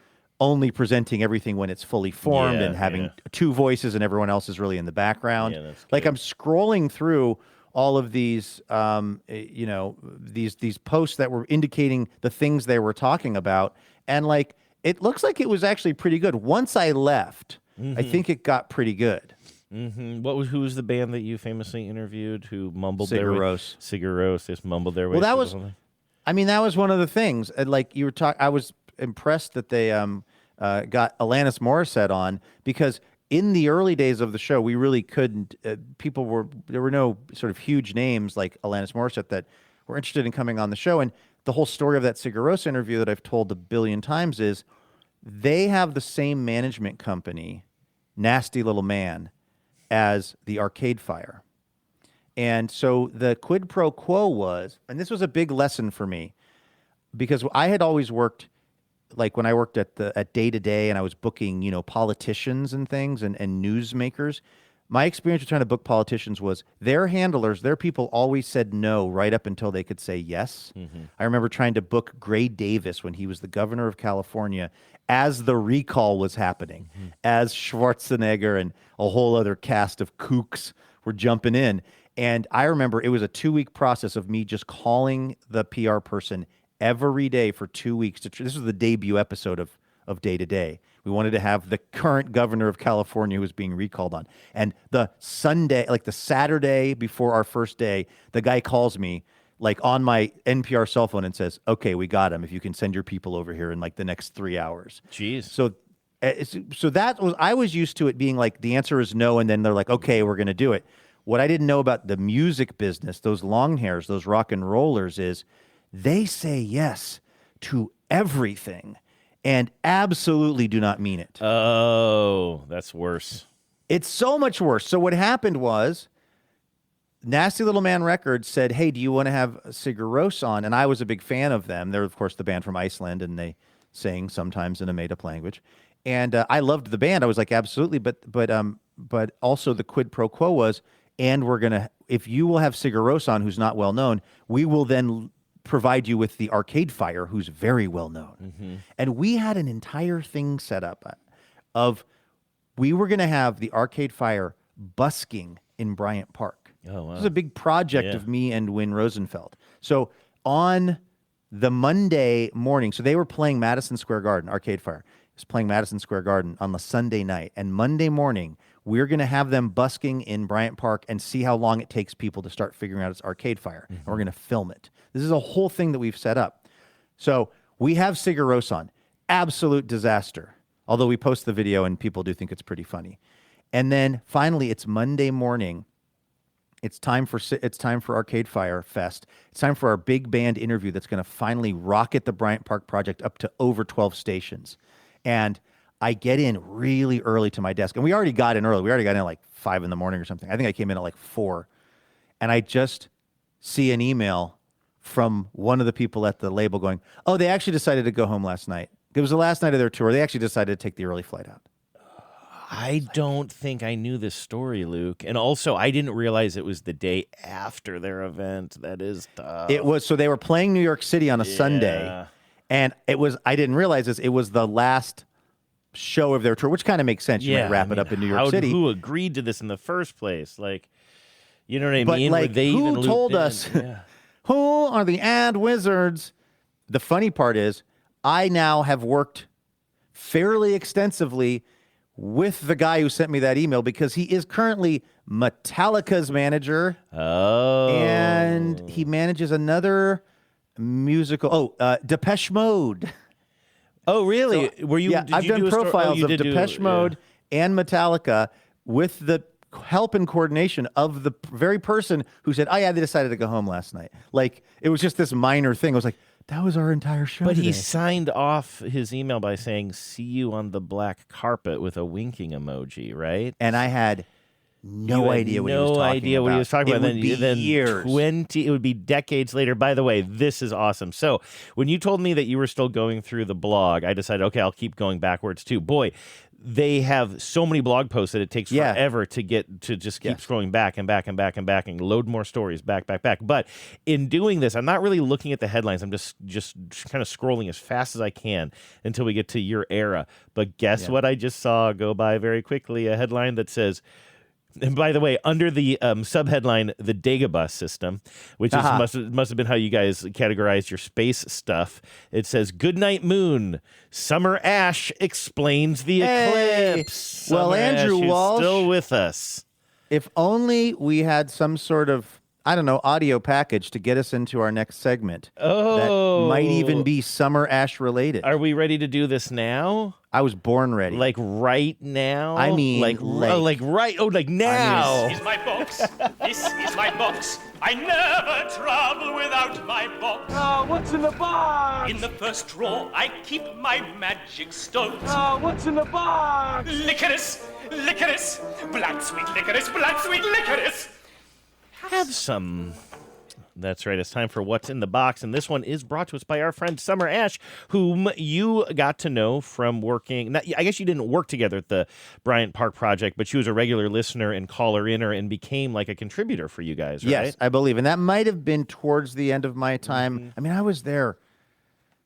only presenting everything when it's fully formed and having two voices and everyone else is really in the background. Yeah, like I'm scrolling through all of these, you know, these posts that were indicating the things they were talking about. And like, it looks like it was actually pretty good. Once I left, I think it got pretty good. Who was the band that you famously interviewed who mumbled Sigur their way? Rós. Sigur Rós. They just mumbled their way. Well, that was, I mean, that was one of the things. Like you were talking, I was impressed that they got Alanis Morissette on because in the early days of the show, we really couldn't. There were no sort of huge names like Alanis Morissette that were interested in coming on the show. And the whole story of that Sigur Rós interview that I've told a billion times is they have the same management company, Nasty Little Man, as the Arcade Fire. And so the quid pro quo was, and this was a big lesson for me, because I had always worked, like when I worked at Day to Day and I was booking, you know, politicians and things and newsmakers, my experience with trying to book politicians was their handlers, their people always said no right up until they could say yes. I remember trying to book Gray Davis when he was the governor of California as the recall was happening, as Schwarzenegger and a whole other cast of kooks were jumping in. And I remember it was a 2-week process of me just calling the PR person every day for 2 weeks. This was the debut episode of Day to Day. We wanted to have the current governor of California who was being recalled on. And the Sunday, like the Saturday before our first day, the guy calls me like on my NPR cell phone and says, okay, we got him. If you can send your people over here in like the next 3 hours. Jeez. So that was, I was used to it being like the answer is no. And then they're like, okay, we're going to do it. What I didn't know about the music business, those long hairs, those rock and rollers is they say yes to everything and absolutely do not mean it. Oh, that's worse. It's so much worse. So what happened was Nasty Little Man Records said, hey, do you want to have Sigur Rós on? And I was a big fan of them. They're, of course, the band from Iceland, and they sing sometimes in a made-up language. And I loved the band. I was like, absolutely. But but also the quid pro quo was, and we're going to, if you will have Sigur Rós on, who's not well known, we will then provide you with the Arcade Fire, who's very well known. And we had an entire thing set up of, we were going to have the Arcade Fire busking in Bryant Park. Oh, wow. This was a big project of me and Wynn Rosenfeld. So on the Monday morning, so they were playing Madison Square Garden, Arcade Fire was playing Madison Square Garden on the Sunday night. And Monday morning, we're going to have them busking in Bryant Park and see how long it takes people to start figuring out it's Arcade Fire. And we're going to film it. This is a whole thing that we've set up. So we have Sigur Rós on. Absolute disaster. Although we post the video and people do think it's pretty funny. And then finally, it's Monday morning. It's time for Arcade Fire Fest. It's time for our big band interview that's going to finally rocket the Bryant Park Project up to over 12 stations. And I get in really early to my desk. And we already got in early. We already got in at like 5 in the morning or something. I think I came in at like 4. And I just see an email from one of the people at the label going, oh, they actually decided to go home last night. It was the last night of their tour. They actually decided to take the early flight out. I don't think I knew this story, Luke. And also, I didn't realize it was the day after their event. That is tough. It was, so they were playing New York City on a Sunday. And it was, I didn't realize this, it was the last show of their tour, which kind of makes sense. You might wrap it up in New York City. Who agreed to this in the first place? Like, you know what I But mean? like, they who even told looped us, in. who are the ad wizards? The funny part is, I now have worked fairly extensively with the guy who sent me that email because he is currently Metallica's manager. Oh. And he manages another musical. Depeche Mode. Oh, really? So, Were you? Yeah, did I've you done do a profiles of Depeche Mode and Metallica with the help and coordination of the very person who said, "Oh yeah, they decided to go home last night." Like it was just this minor thing. I was like, that was our entire show. But today. he signed off his email by saying, "See you on the black carpet" with a winking emoji, right? And I had no idea what he was talking about. No idea what he was talking about. It would be years. It would be decades later. By the way, this is awesome. So when you told me that you were still going through the blog, I decided, okay, I'll keep going backwards too. Boy, they have so many blog posts that it takes forever to get to just keep scrolling back and back and back and back and load more stories back. But in doing this, I'm not really looking at the headlines. I'm just kind of scrolling as fast as I can until we get to your era. But guess what I just saw go by very quickly? A headline that says, and by the way, under the subheadline, the Dagobus system, which is, must have been how you guys categorized your space stuff. It says, "Goodnight Moon, Summer Ash explains the eclipse." Well, Summer Andrew Ash is Walsh, still with us. If only we had some sort of, I don't know, audio package to get us into our next segment. Oh. That might even be Summer Ash related. Are we ready to do this now? I was born ready. Like right now? I mean, like right. Oh, like now. This is my box. This is my box. I never travel without my box. Oh, what's in the box? In the first drawer, I keep my magic stones. Oh, what's in the box? Licorice, licorice, blood sweet licorice, blood sweet licorice. Have some. That's right. It's time for What's in the Box. And this one is brought to us by our friend Summer Ash, whom you got to know from working. I guess you didn't work together at the Bryant Park Project, but she was a regular listener and caller-inner and became like a contributor for you guys, right? Yes, I believe. And that might have been towards the end of my time. I mean, I was there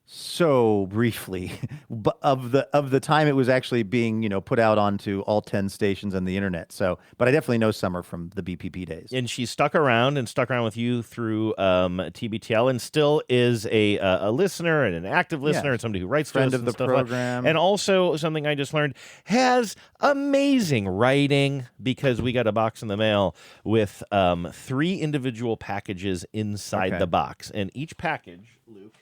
so briefly but of the time it was actually being put out onto all 10 stations and the internet. So, but I definitely know Summer from the BPP days. And she stuck around with you through TBTL and still is a listener and an active listener and somebody who writes friend to us of and the stuff program. And also something I just learned, has amazing writing because we got a box in the mail with 3 individual packages inside the box, and each package, Luke,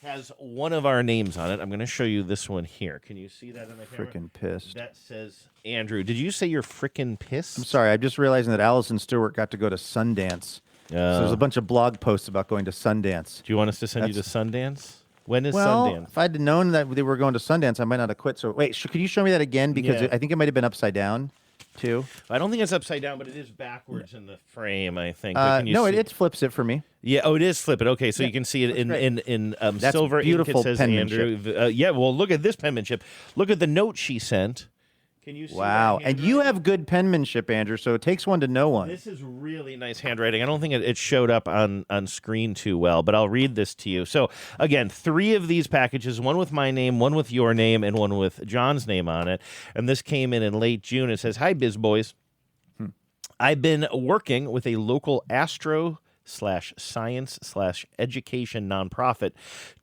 has one of our names on it. I'm going to show you this one here. Can you see that in the camera? Frickin' pissed. That says Andrew. Did you say you're frickin' pissed? I'm sorry. I'm just realizing that Allison Stewart got to go to Sundance. So there's a bunch of blog posts about going to Sundance. Do you want us to send you to Sundance? When is well, Sundance? If I'd known that they were going to Sundance, I might not have quit. So wait, could you show me that again? Because I think it might have been upside down, too. I don't think it's upside down, but it is backwards in the frame, I think. Can you no, see? it flips it for me. Yeah, it is flip it. Okay, so you can see it in That's silver ink. beautiful It says penmanship. Andrew. Well, look at this penmanship. Look at the note she sent. Can you see Wow. that And you have good penmanship, Andrew, so it takes one to know one. This is really nice handwriting. I don't think it showed up on screen too well, but I'll read this to you. So, again, 3 of these packages, one with my name, one with your name, and one with John's name on it. And this came in late June. It says, "Hi, Biz Boys. I've been working with a local astro/science/education nonprofit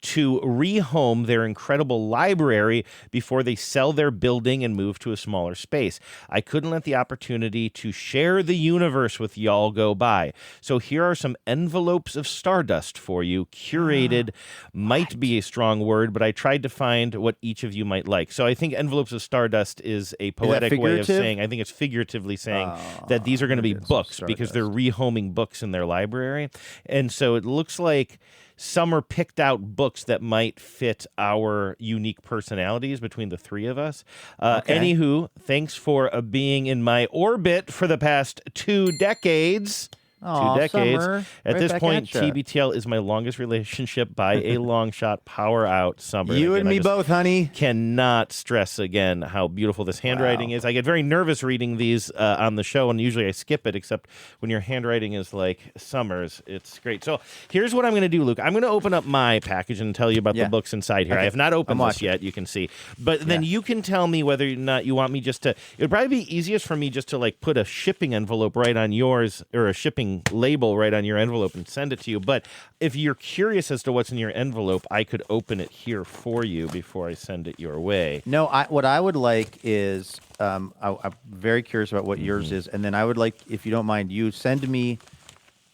to rehome their incredible library before they sell their building and move to a smaller space. I couldn't let the opportunity to share the universe with y'all go by. So here are some envelopes of stardust for you. Curated might be a strong word, but I tried to find what each of you might like." So I think envelopes of stardust is a poetic way of saying, I think it's figuratively saying that these are going to be books because they're rehoming books in their library. And so it looks like Summer picked out books that might fit our unique personalities between the 3 of us. Anywho, thanks for being in my orbit for the past 2 decades. Aw, 2 decades. Summer. At Right this back point, at ya. TBTL is my longest relationship by a long shot. Power out, Summer. You Again, and I me just both, honey. Cannot stress again how beautiful this handwriting is. I get very nervous reading these on the show, and usually I skip it, except when your handwriting is like Summer's. It's great. So here's what I'm going to do, Luke. I'm going to open up my package and tell you about the books inside here. Okay. I have not opened I'm this watching. yet, you can see. But then you can tell me whether or not you want me just to... It would probably be easiest for me just to like put a shipping envelope right on yours, or a shipping label right on your envelope and send it to you. But if you're curious as to what's in your envelope, I could open it here for you before I send it your way. No, what I would like is, I'm very curious about what yours is, and then I would like, if you don't mind, you send me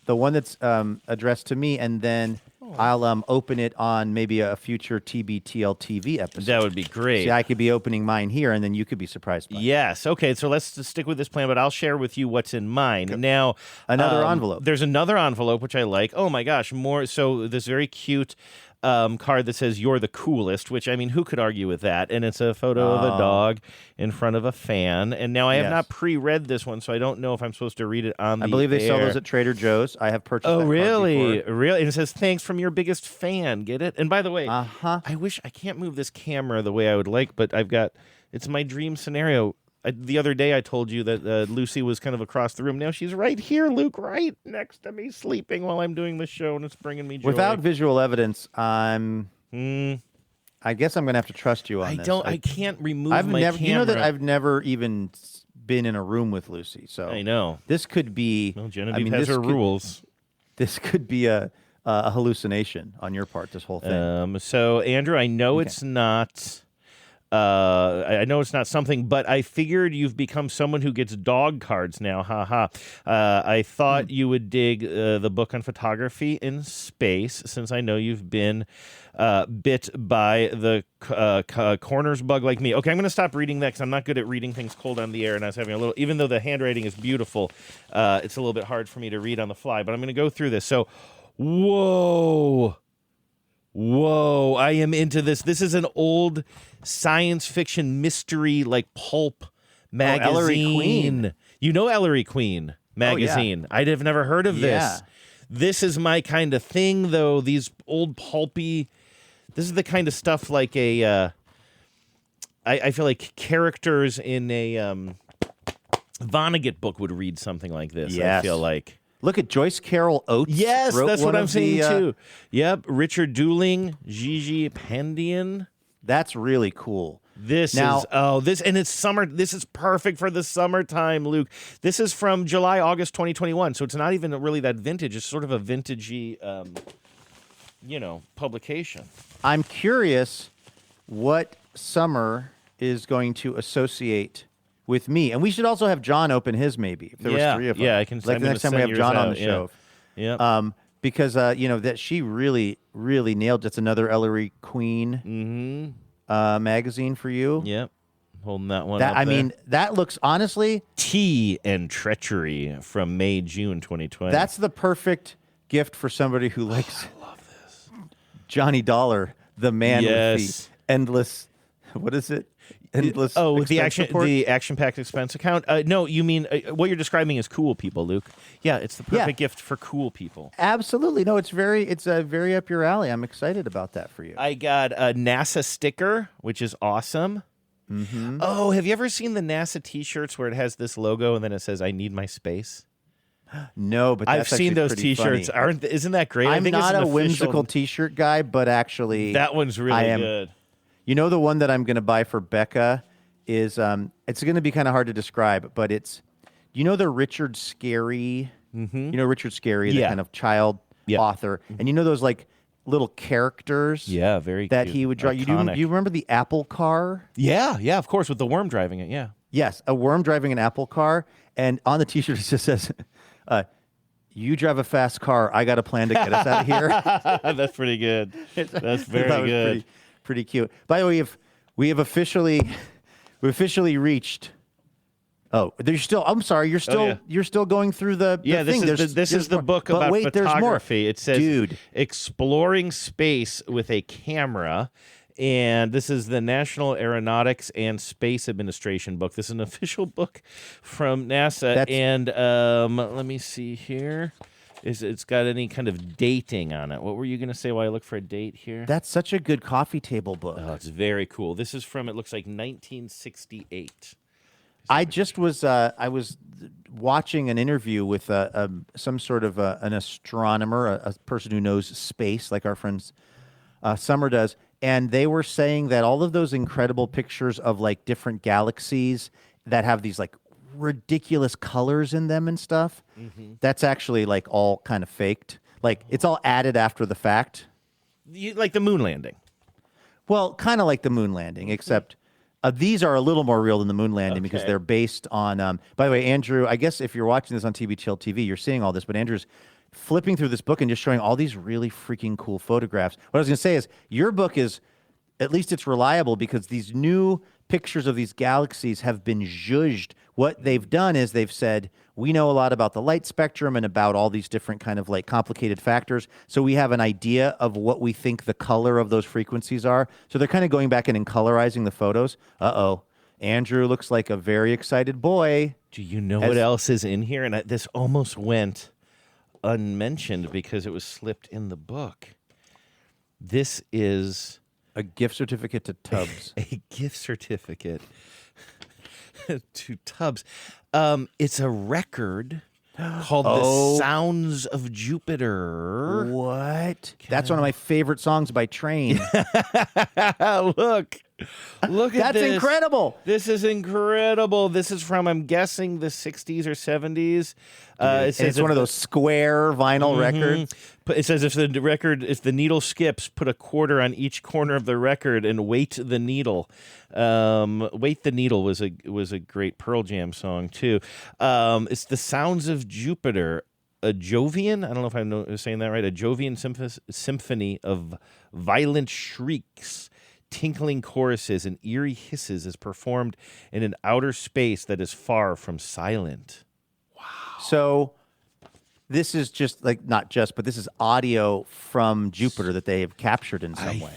the one that's addressed to me, and then I'll open it on maybe a future TBTL TV episode. That would be great. See, I could be opening mine here, and then you could be surprised by it. Yes. Okay. So let's just stick with this plan, but I'll share with you what's in mine. Now, Another envelope. There's another envelope, which I like. Oh, my gosh. More. So this very cute card that says "You're the coolest," which, I mean, who could argue with that? And it's a photo of a dog in front of a fan. And now I have not pre-read this one, so I don't know if I'm supposed to read it on the I believe they sell air. those at Trader Joe's. I have purchased Oh, that card really? before. Really? And it says, "Thanks from your biggest fan." Get it? And by the way, I wish I can't move this camera the way I would like, but it's my dream scenario. The other day I told you that Lucy was kind of across the room. Now she's right here, Luke, right next to me, sleeping while I'm doing the show, and it's bringing me joy. Without visual evidence, I guess I'm going to have to trust you on this. I can't remove my camera. You know that I've never even been in a room with Lucy, so I know. This could be... Well, Genevieve has her rules. This could be a hallucination on your part, this whole thing. So, Andrew, I know it's not... I know it's not something, but I figured you've become someone who gets dog cards now. I thought you would dig the book on photography in space, since I know you've been bit by the corners bug like me. Okay, I'm going to stop reading that because I'm not good at reading things cold on the air, and I was having a little... Even though the handwriting is beautiful, it's a little bit hard for me to read on the fly, but I'm going to go through this. So, whoa, I am into this. This is an old science fiction mystery, like pulp magazine. Ellery Queen. You know Ellery Queen magazine. Oh, yeah. I'd have never heard of Yeah. this. This is my kind of thing, though. These old pulpy... This is the kind of stuff like a... I feel like characters in a Vonnegut book would read something like this, Yes. I feel like. Look at Joyce Carol Oates. Yes, wrote that's one what I'm of saying, the, too. Yep, Richard Dooling, Gigi Pandian. That's really cool. This Now- and it's summer. This is perfect for the summertime, Luke. This is from July, August 2021, so it's not even really that vintage. It's sort of a vintagey, publication. I'm curious what Summer is going to associate with me. And we should also have John open his, maybe, if there was 3 of them. Yeah, I can. Like I'm the next time we gonna have send John yours on out, the show. Yeah. Because, that she really, really nailed. That's another Ellery Queen magazine for you. Yep. Holding that one That, up I there. mean, that looks, honestly... Tea and Treachery from May, June 2020. That's the perfect gift for somebody who likes... I love this. Johnny Dollar, the man with the endless... What is it? Endless the expense report? action-packed expense account. No, you mean what you're describing is cool people, Luke. Yeah, it's the perfect gift for cool people. Absolutely. No, it's very up your alley. I'm excited about that for you. I got a NASA sticker, which is awesome. Mm-hmm. Oh, have you ever seen the NASA T-shirts where it has this logo and then it says "I need my space"? No, but that's I've seen those pretty T-shirts. funny. Isn't that great? I'm I think not it's a an whimsical official... T-shirt guy, but actually, That one's really good. You know, the one that I'm going to buy for Becca is it's going to be kind of hard to describe, but it's the Richard Scarry, Richard Scarry, the kind of child author, and those like little characters, very that cute. he would draw. Iconic. You remember the Apple car? Yeah, of course, with the worm driving it. Yeah. Yes, a worm driving an Apple car, and on the T-shirt it just says, "You drive a fast car. I got a plan to get us out of here." That's pretty good. That's very good. Pretty cute. By the way, we have officially reached. Oh, there's still. I'm sorry. You're still going through the This thing. This is the book about photography. It says, "Exploring Space with a Camera." And this is the National Aeronautics and Space Administration book. This is an official book from NASA. Let me see here. It's got any kind of dating on it. What were you going to say while I look for a date here? That's such a good coffee table book. Oh, it's very cool. This is from, it looks like 1968. I just was I was watching an interview with some sort of an astronomer, a person who knows space, like our friend Summer does, and they were saying that all of those incredible pictures of like different galaxies that have these like ridiculous colors in them and stuff, that's actually like all kind of faked. Like it's all added after the fact. Like the moon landing. Well, kind of like the moon landing, except these are a little more real than the moon landing because they're based on. By the way, Andrew, I guess if you're watching this on TBTL TV, you're seeing all this, but Andrew's flipping through this book and just showing all these really freaking cool photographs. What I was going to say is your book is, at least it's reliable because these new pictures of these galaxies have been judged. What they've done is they've said, we know a lot about the light spectrum and about all these different kind of like complicated factors. So we have an idea of what we think the color of those frequencies are. So they're kind of going back in and colorizing the photos. Uh-oh. Andrew looks like a very excited boy. Do you know what else is in here? And this almost went unmentioned because it was slipped in the book. This is a gift certificate to Tubbs. A gift certificate to Tubbs. It's a record called The Sounds of Jupiter. What? That's one of my favorite songs by Train. Look at That's this. incredible. This is incredible. This is from, I'm guessing, the 60s or 70s. It says it's one of those square vinyl records. It says if the needle skips, put a quarter on each corner of the record and weight the needle. Weight the Needle was a great Pearl Jam song too. It's The Sounds of Jupiter. A Jovian, I don't know if I'm saying that right, a Jovian symphony of violent shrieks, tinkling choruses, and eerie hisses is performed in an outer space that is far from silent. Wow. So this is just like, not just, but this is audio from Jupiter that they have captured in some way.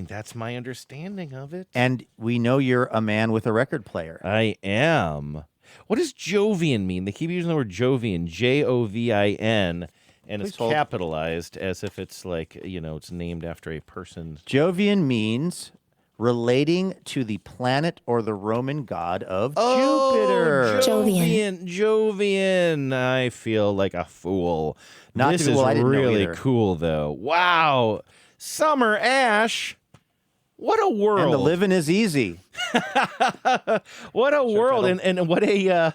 That's my understanding of it. And we know you're a man with a record player. I am. What does Jovian mean? They keep using the word Jovian, Jovin, and it's capitalized as if it's like, it's named after a person. Jovian means relating to the planet or the Roman god of Jupiter. Jovian. I feel like a fool. This is I didn't know really either. cool, though. Wow. Summer Ash. What a world. And the living is easy. What a world. And what a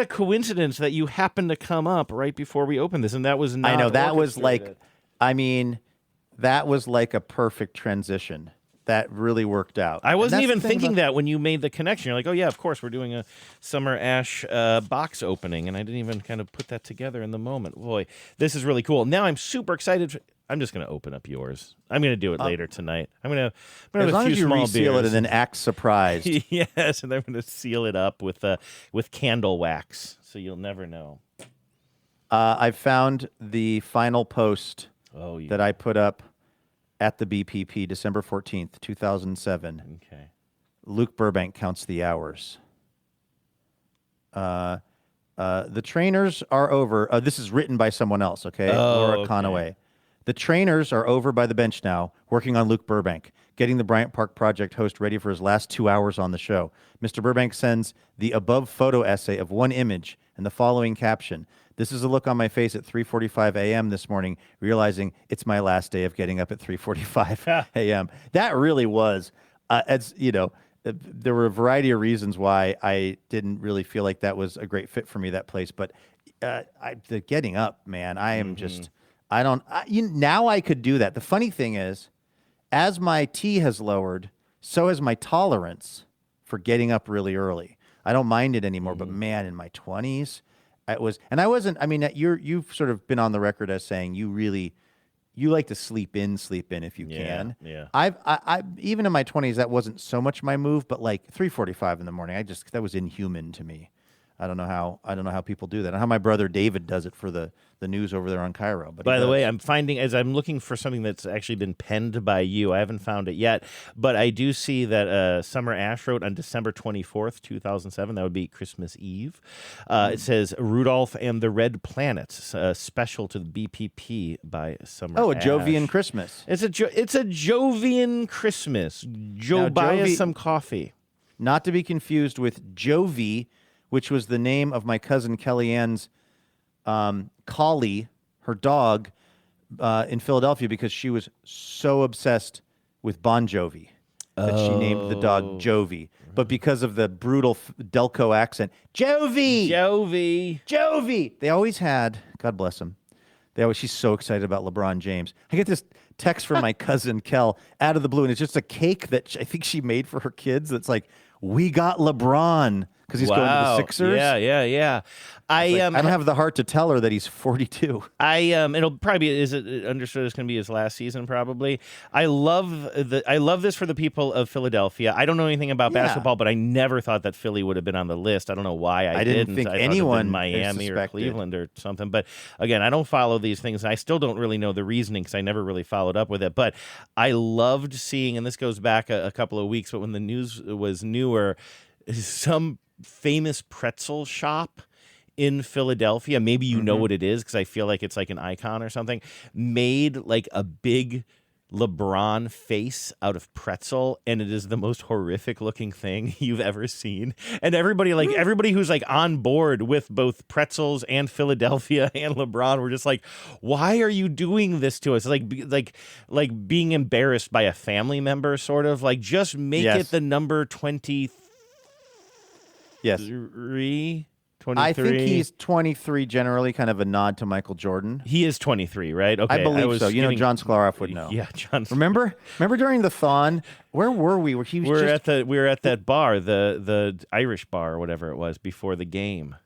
coincidence that you happened to come up right before we opened this. And that was not I know, that was orchestrated. that was like a perfect transition. That really worked out. I wasn't even thinking that when you made the connection. You're like, oh, yeah, of course, we're doing a Summer Ash box opening. And I didn't even kind of put that together in the moment. Boy, this is really cool. Now I'm super excited. I'm just going to open up yours. I'm going to do it later tonight. I'm going to have a few small beers. As long as you reseal it and then act surprised. Yes, and I'm going to seal it up with candle wax, so you'll never know. I found the final post that I put up at the BPP, December 14th, 2007. Okay. Luke Burbank counts the hours. The trainers are over. This is written by someone else, okay? Laura Conaway. The trainers are over by the bench now, working on Luke Burbank. getting the Bryant Park Project host ready for his last 2 hours on the show. Mr. Burbank sends the above photo essay of one image and the following caption. This is a look on my face at 3:45 a.m. this morning, realizing it's my last day of getting up at 3:45 a.m. That really was, there were a variety of reasons why I didn't really feel like that was a great fit for me, that place. But the getting up, man, I am just, now I could do that. The funny thing is, as my T has lowered, so has my tolerance for getting up really early. I don't mind it anymore, but man, in my 20s, you've sort of been on the record as saying you like to sleep in if you can. Yeah. I even in my 20s, that wasn't so much my move, but like 3:45 in the morning, that was inhuman to me. I don't know how people do that. I don't know how my brother David does it for the news over there on Cairo. But by the way, I'm finding, as I'm looking for something that's actually been penned by you, I haven't found it yet, but I do see that Summer Ash wrote on December 24th, 2007, that would be Christmas Eve. It says, Rudolph and the Red Planets, special to the BPP by Summer Ash. Oh, a Jovian Christmas. It's a Jovian Christmas. Buy us some coffee. Not to be confused with Jovi, which was the name of my cousin Kellyanne's collie, her dog, in Philadelphia, because she was so obsessed with Bon Jovi that she named the dog Jovi. But because of the brutal Delco accent, Jovi! They always had, God bless them, she's so excited about LeBron James. I get this text from my cousin Kel out of the blue, and it's just a cake that I think she made for her kids that's like, we got LeBron. Because he's going to the Sixers. Yeah. I don't have the heart to tell her that he's 42. It'll probably be, is it understood it's going to be his last season? Probably. I love this for the people of Philadelphia. I don't know anything about basketball, but I never thought that Philly would have been on the list. I don't know why I didn't think I anyone Miami or Cleveland or something. But again, I don't follow these things. I still don't really know the reasoning because I never really followed up with it. But I loved seeing, and this goes back a couple of weeks, but when the news was newer, some famous pretzel shop in Philadelphia, maybe you know what it is because I feel like it's like an icon or something, made like a big LeBron face out of pretzel, and it is the most horrific looking thing you've ever seen. And everybody who's like on board with both pretzels and Philadelphia and LeBron were just like, why are you doing this to us? Like being embarrassed by a family member, sort of like, just make it the number 23. Yes. 23. I think he's 23, generally kind of a nod to Michael Jordan. He is 23, right? Okay. I believe so. John Sklarov would know. Yeah, John. Remember during the Thon, where were we? We were at that bar, the Irish bar or whatever it was before the game.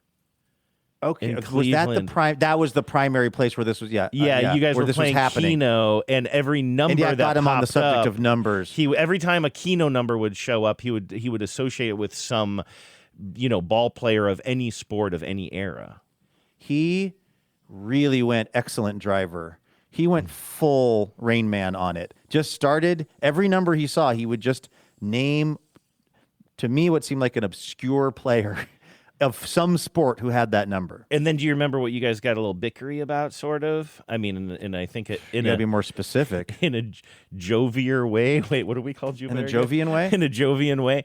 Okay, was that that was the primary place where this was? Yeah, you guys were playing Keno, and every number that got him on the subject of numbers. Every time a Keno number would show up, he would associate it with some, ball player of any sport of any era. He really went excellent driver. He went full Rain Man on it. Just started every number he saw, he would just name, to me, what seemed like an obscure player of some sport who had that number. And then do you remember what you guys got a little bickery about, sort of? I mean, and I think you gotta be more specific. In a jovier way. Wait, what do we call you? In a Jovian way? In a Jovian way.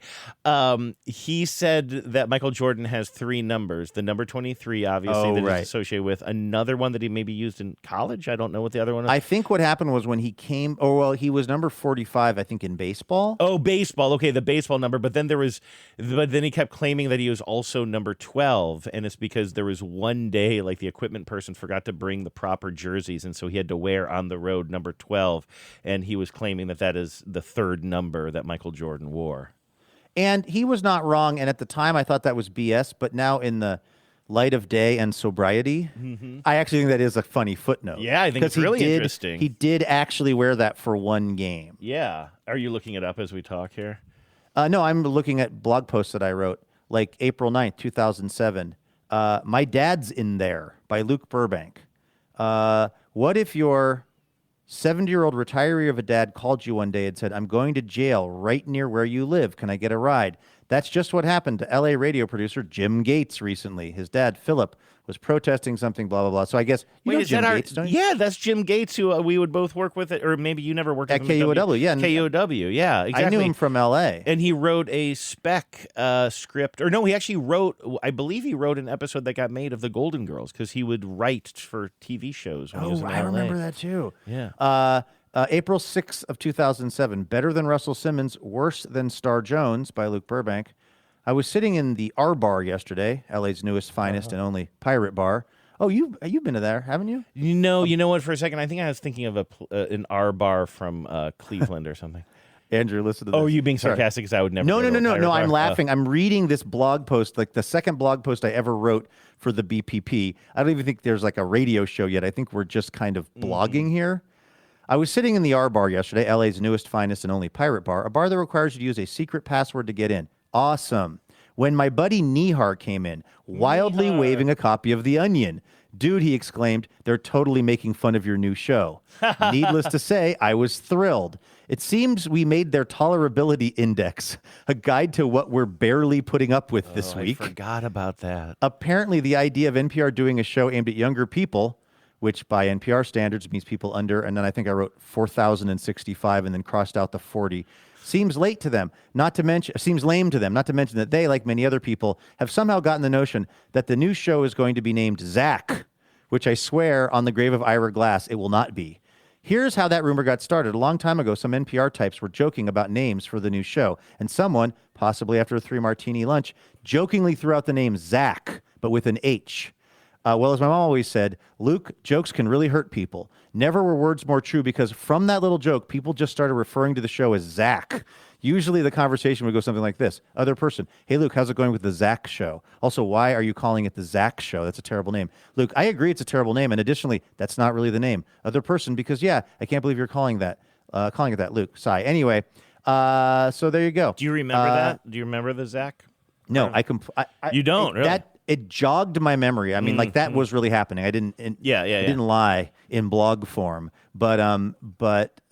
He said that Michael Jordan has three numbers. The number 23, obviously, that is associated with another one that he maybe used in college. I don't know what the other one is. I think what happened was when he came, he was number 45, I think, in baseball. Oh, baseball. Okay, the baseball number. But then he kept claiming that he was also number 12, and it's because there was one day, like, the equipment person forgot to bring the proper jerseys, and so he had to wear on the road number 12, and he was claiming that is the third number that Michael Jordan wore. And he was not wrong, and at the time I thought that was BS, but now in the light of day and sobriety, I actually think that is a funny footnote. Yeah, I think it's really interesting. He did actually wear that for one game. Yeah. Are you looking it up as we talk here? No, I'm looking at blog posts that I wrote. Like April 9th, 2007, My Dad's in There by Luke Burbank. What if your 70-year-old retiree of a dad called you one day and said, I'm going to jail right near where you live. Can I get a ride? That's just what happened to L.A. radio producer Jim Getz recently. His dad, Philip, was protesting something, blah, blah, blah. So I guess you know Jim Getz, don't you? Yeah, that's Jim Getz, who we would both work with, or maybe you never worked with at him. KUOW, yeah. KUOW, yeah, exactly. I knew him from L.A. And he wrote a spec script, or no, he actually wrote, I believe he wrote an episode that got made of The Golden Girls, because he would write for TV shows when he was in LA. I remember that too. Yeah. April 6th of 2007, Better Than Russell Simmons, Worse Than Star Jones by Luke Burbank. I was sitting in the R Bar yesterday, LA's newest, finest, and only pirate bar. Oh, you've been to there, haven't you? You know what? For a second, I think I was thinking of an R Bar from Cleveland or something. Andrew, listen to this. Oh, you being sarcastic because I would never. No. I'm laughing. I'm reading this blog post, like the second blog post I ever wrote for the BPP. I don't even think there's like a radio show yet. I think we're just kind of blogging here. I was sitting in the R Bar yesterday, LA's newest, finest, and only pirate bar, a bar that requires you to use a secret password to get in. Awesome. When my buddy Nihar came in, wildly waving a copy of The Onion. Dude, he exclaimed, they're totally making fun of your new show. Needless to say, I was thrilled. It seems we made their tolerability index, a guide to what we're barely putting up with this week. I forgot about that. Apparently, the idea of NPR doing a show aimed at younger people, which by NPR standards means people under, and then I think I wrote 4,065 and then crossed out the 40, seems late to them. Seems lame to them. Not to mention that they, like many other people, have somehow gotten the notion that the new show is going to be named Zach, which I swear on the grave of Ira Glass it will not be. Here's how that rumor got started. A long time ago, some NPR types were joking about names for the new show, and someone, possibly after a 3-martini lunch, jokingly threw out the name Zach, but with an H. Well, as my mom always said, Luke, jokes can really hurt people. Never were words more true, because from that little joke, people just started referring to the show as Zach. Usually the conversation would go something like this. Other person, hey, Luke, how's it going with the Zach show? Also, why are you calling it the Zach show? That's a terrible name. Luke, I agree it's a terrible name, and additionally, that's not really the name. Other person, because, yeah, I can't believe you're calling it that, Luke. Sigh. Anyway, so there you go. Do you remember that? Do you remember the Zach? No, you don't, really? It jogged my memory. I mean, like that was really happening. I didn't. It didn't lie in blog form, but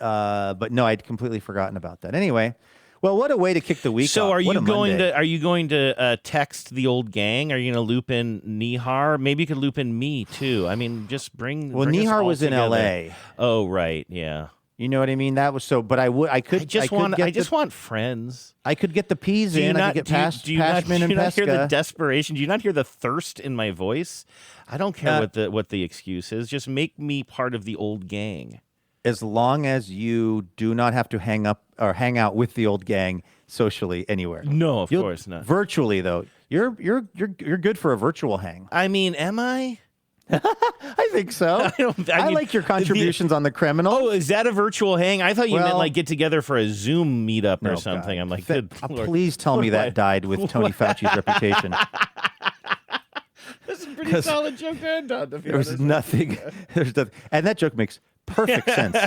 no, I'd completely forgotten about that. Anyway, well, what a way to kick the week. So, off. are you going to text the old gang? Are you going to loop in Nihar? Maybe you could loop in me too. I mean, just bring. Well, bring us Nihar all was together. in L.A. Oh, right, yeah. You know what I mean? That was so. But I just want friends. I could get the peas in. I could get Pashman and Pesca. Hear the desperation? Do you not hear the thirst in my voice? I don't care what the excuse is. Just make me part of the old gang. As long as you do not have to hang out with the old gang socially anywhere. No, of course not. Virtually though, you're good for a virtual hang. I mean, am I? I think so. I like your contributions on the criminal. Oh, is that a virtual hang? I thought you meant like get together for a Zoom meetup or something. God. I'm like, good Lord. Please tell me that died with Tony Fauci's reputation. This is a pretty solid joke to end on. There's nothing, and that joke makes perfect sense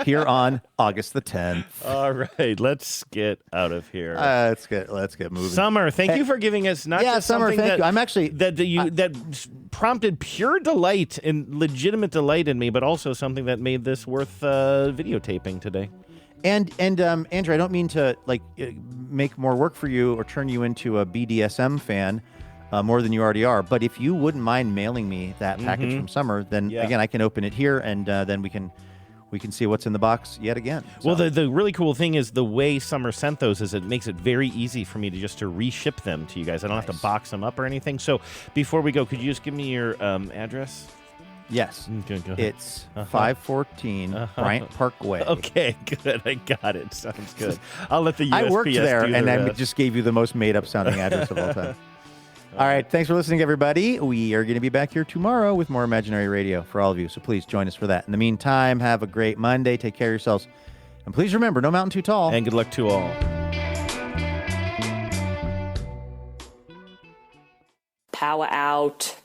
here on August the 10th. All right, let's get out of here. Let's get moving. Summer, thank you for giving us just Summer, something thank you. I'm actually that prompted pure delight and legitimate delight in me, but also something that made this worth videotaping today. And Andrew, I don't mean to make more work for you or turn you into a BDSM fan. More than you already are. But if you wouldn't mind mailing me that package from Summer, then again, I can open it here, and then we can see what's in the box yet again. So. Well, the really cool thing is the way Summer sent those is it makes it very easy for me to reship them to you guys. I don't have to box them up or anything. So before we go, could you just give me your address? Yes. Go ahead. It's 514 Bryant Park Way. Okay, good. I got it. Sounds good. I'll let the USPS I worked there, do and the I rest. just gave you the most made-up sounding address of all time. All right, thanks for listening, everybody. We are going to be back here tomorrow with more Imaginary Radio for all of you, so please join us for that. In the meantime, have a great Monday. Take care of yourselves. And please remember, no mountain too tall. And good luck to all. Power out.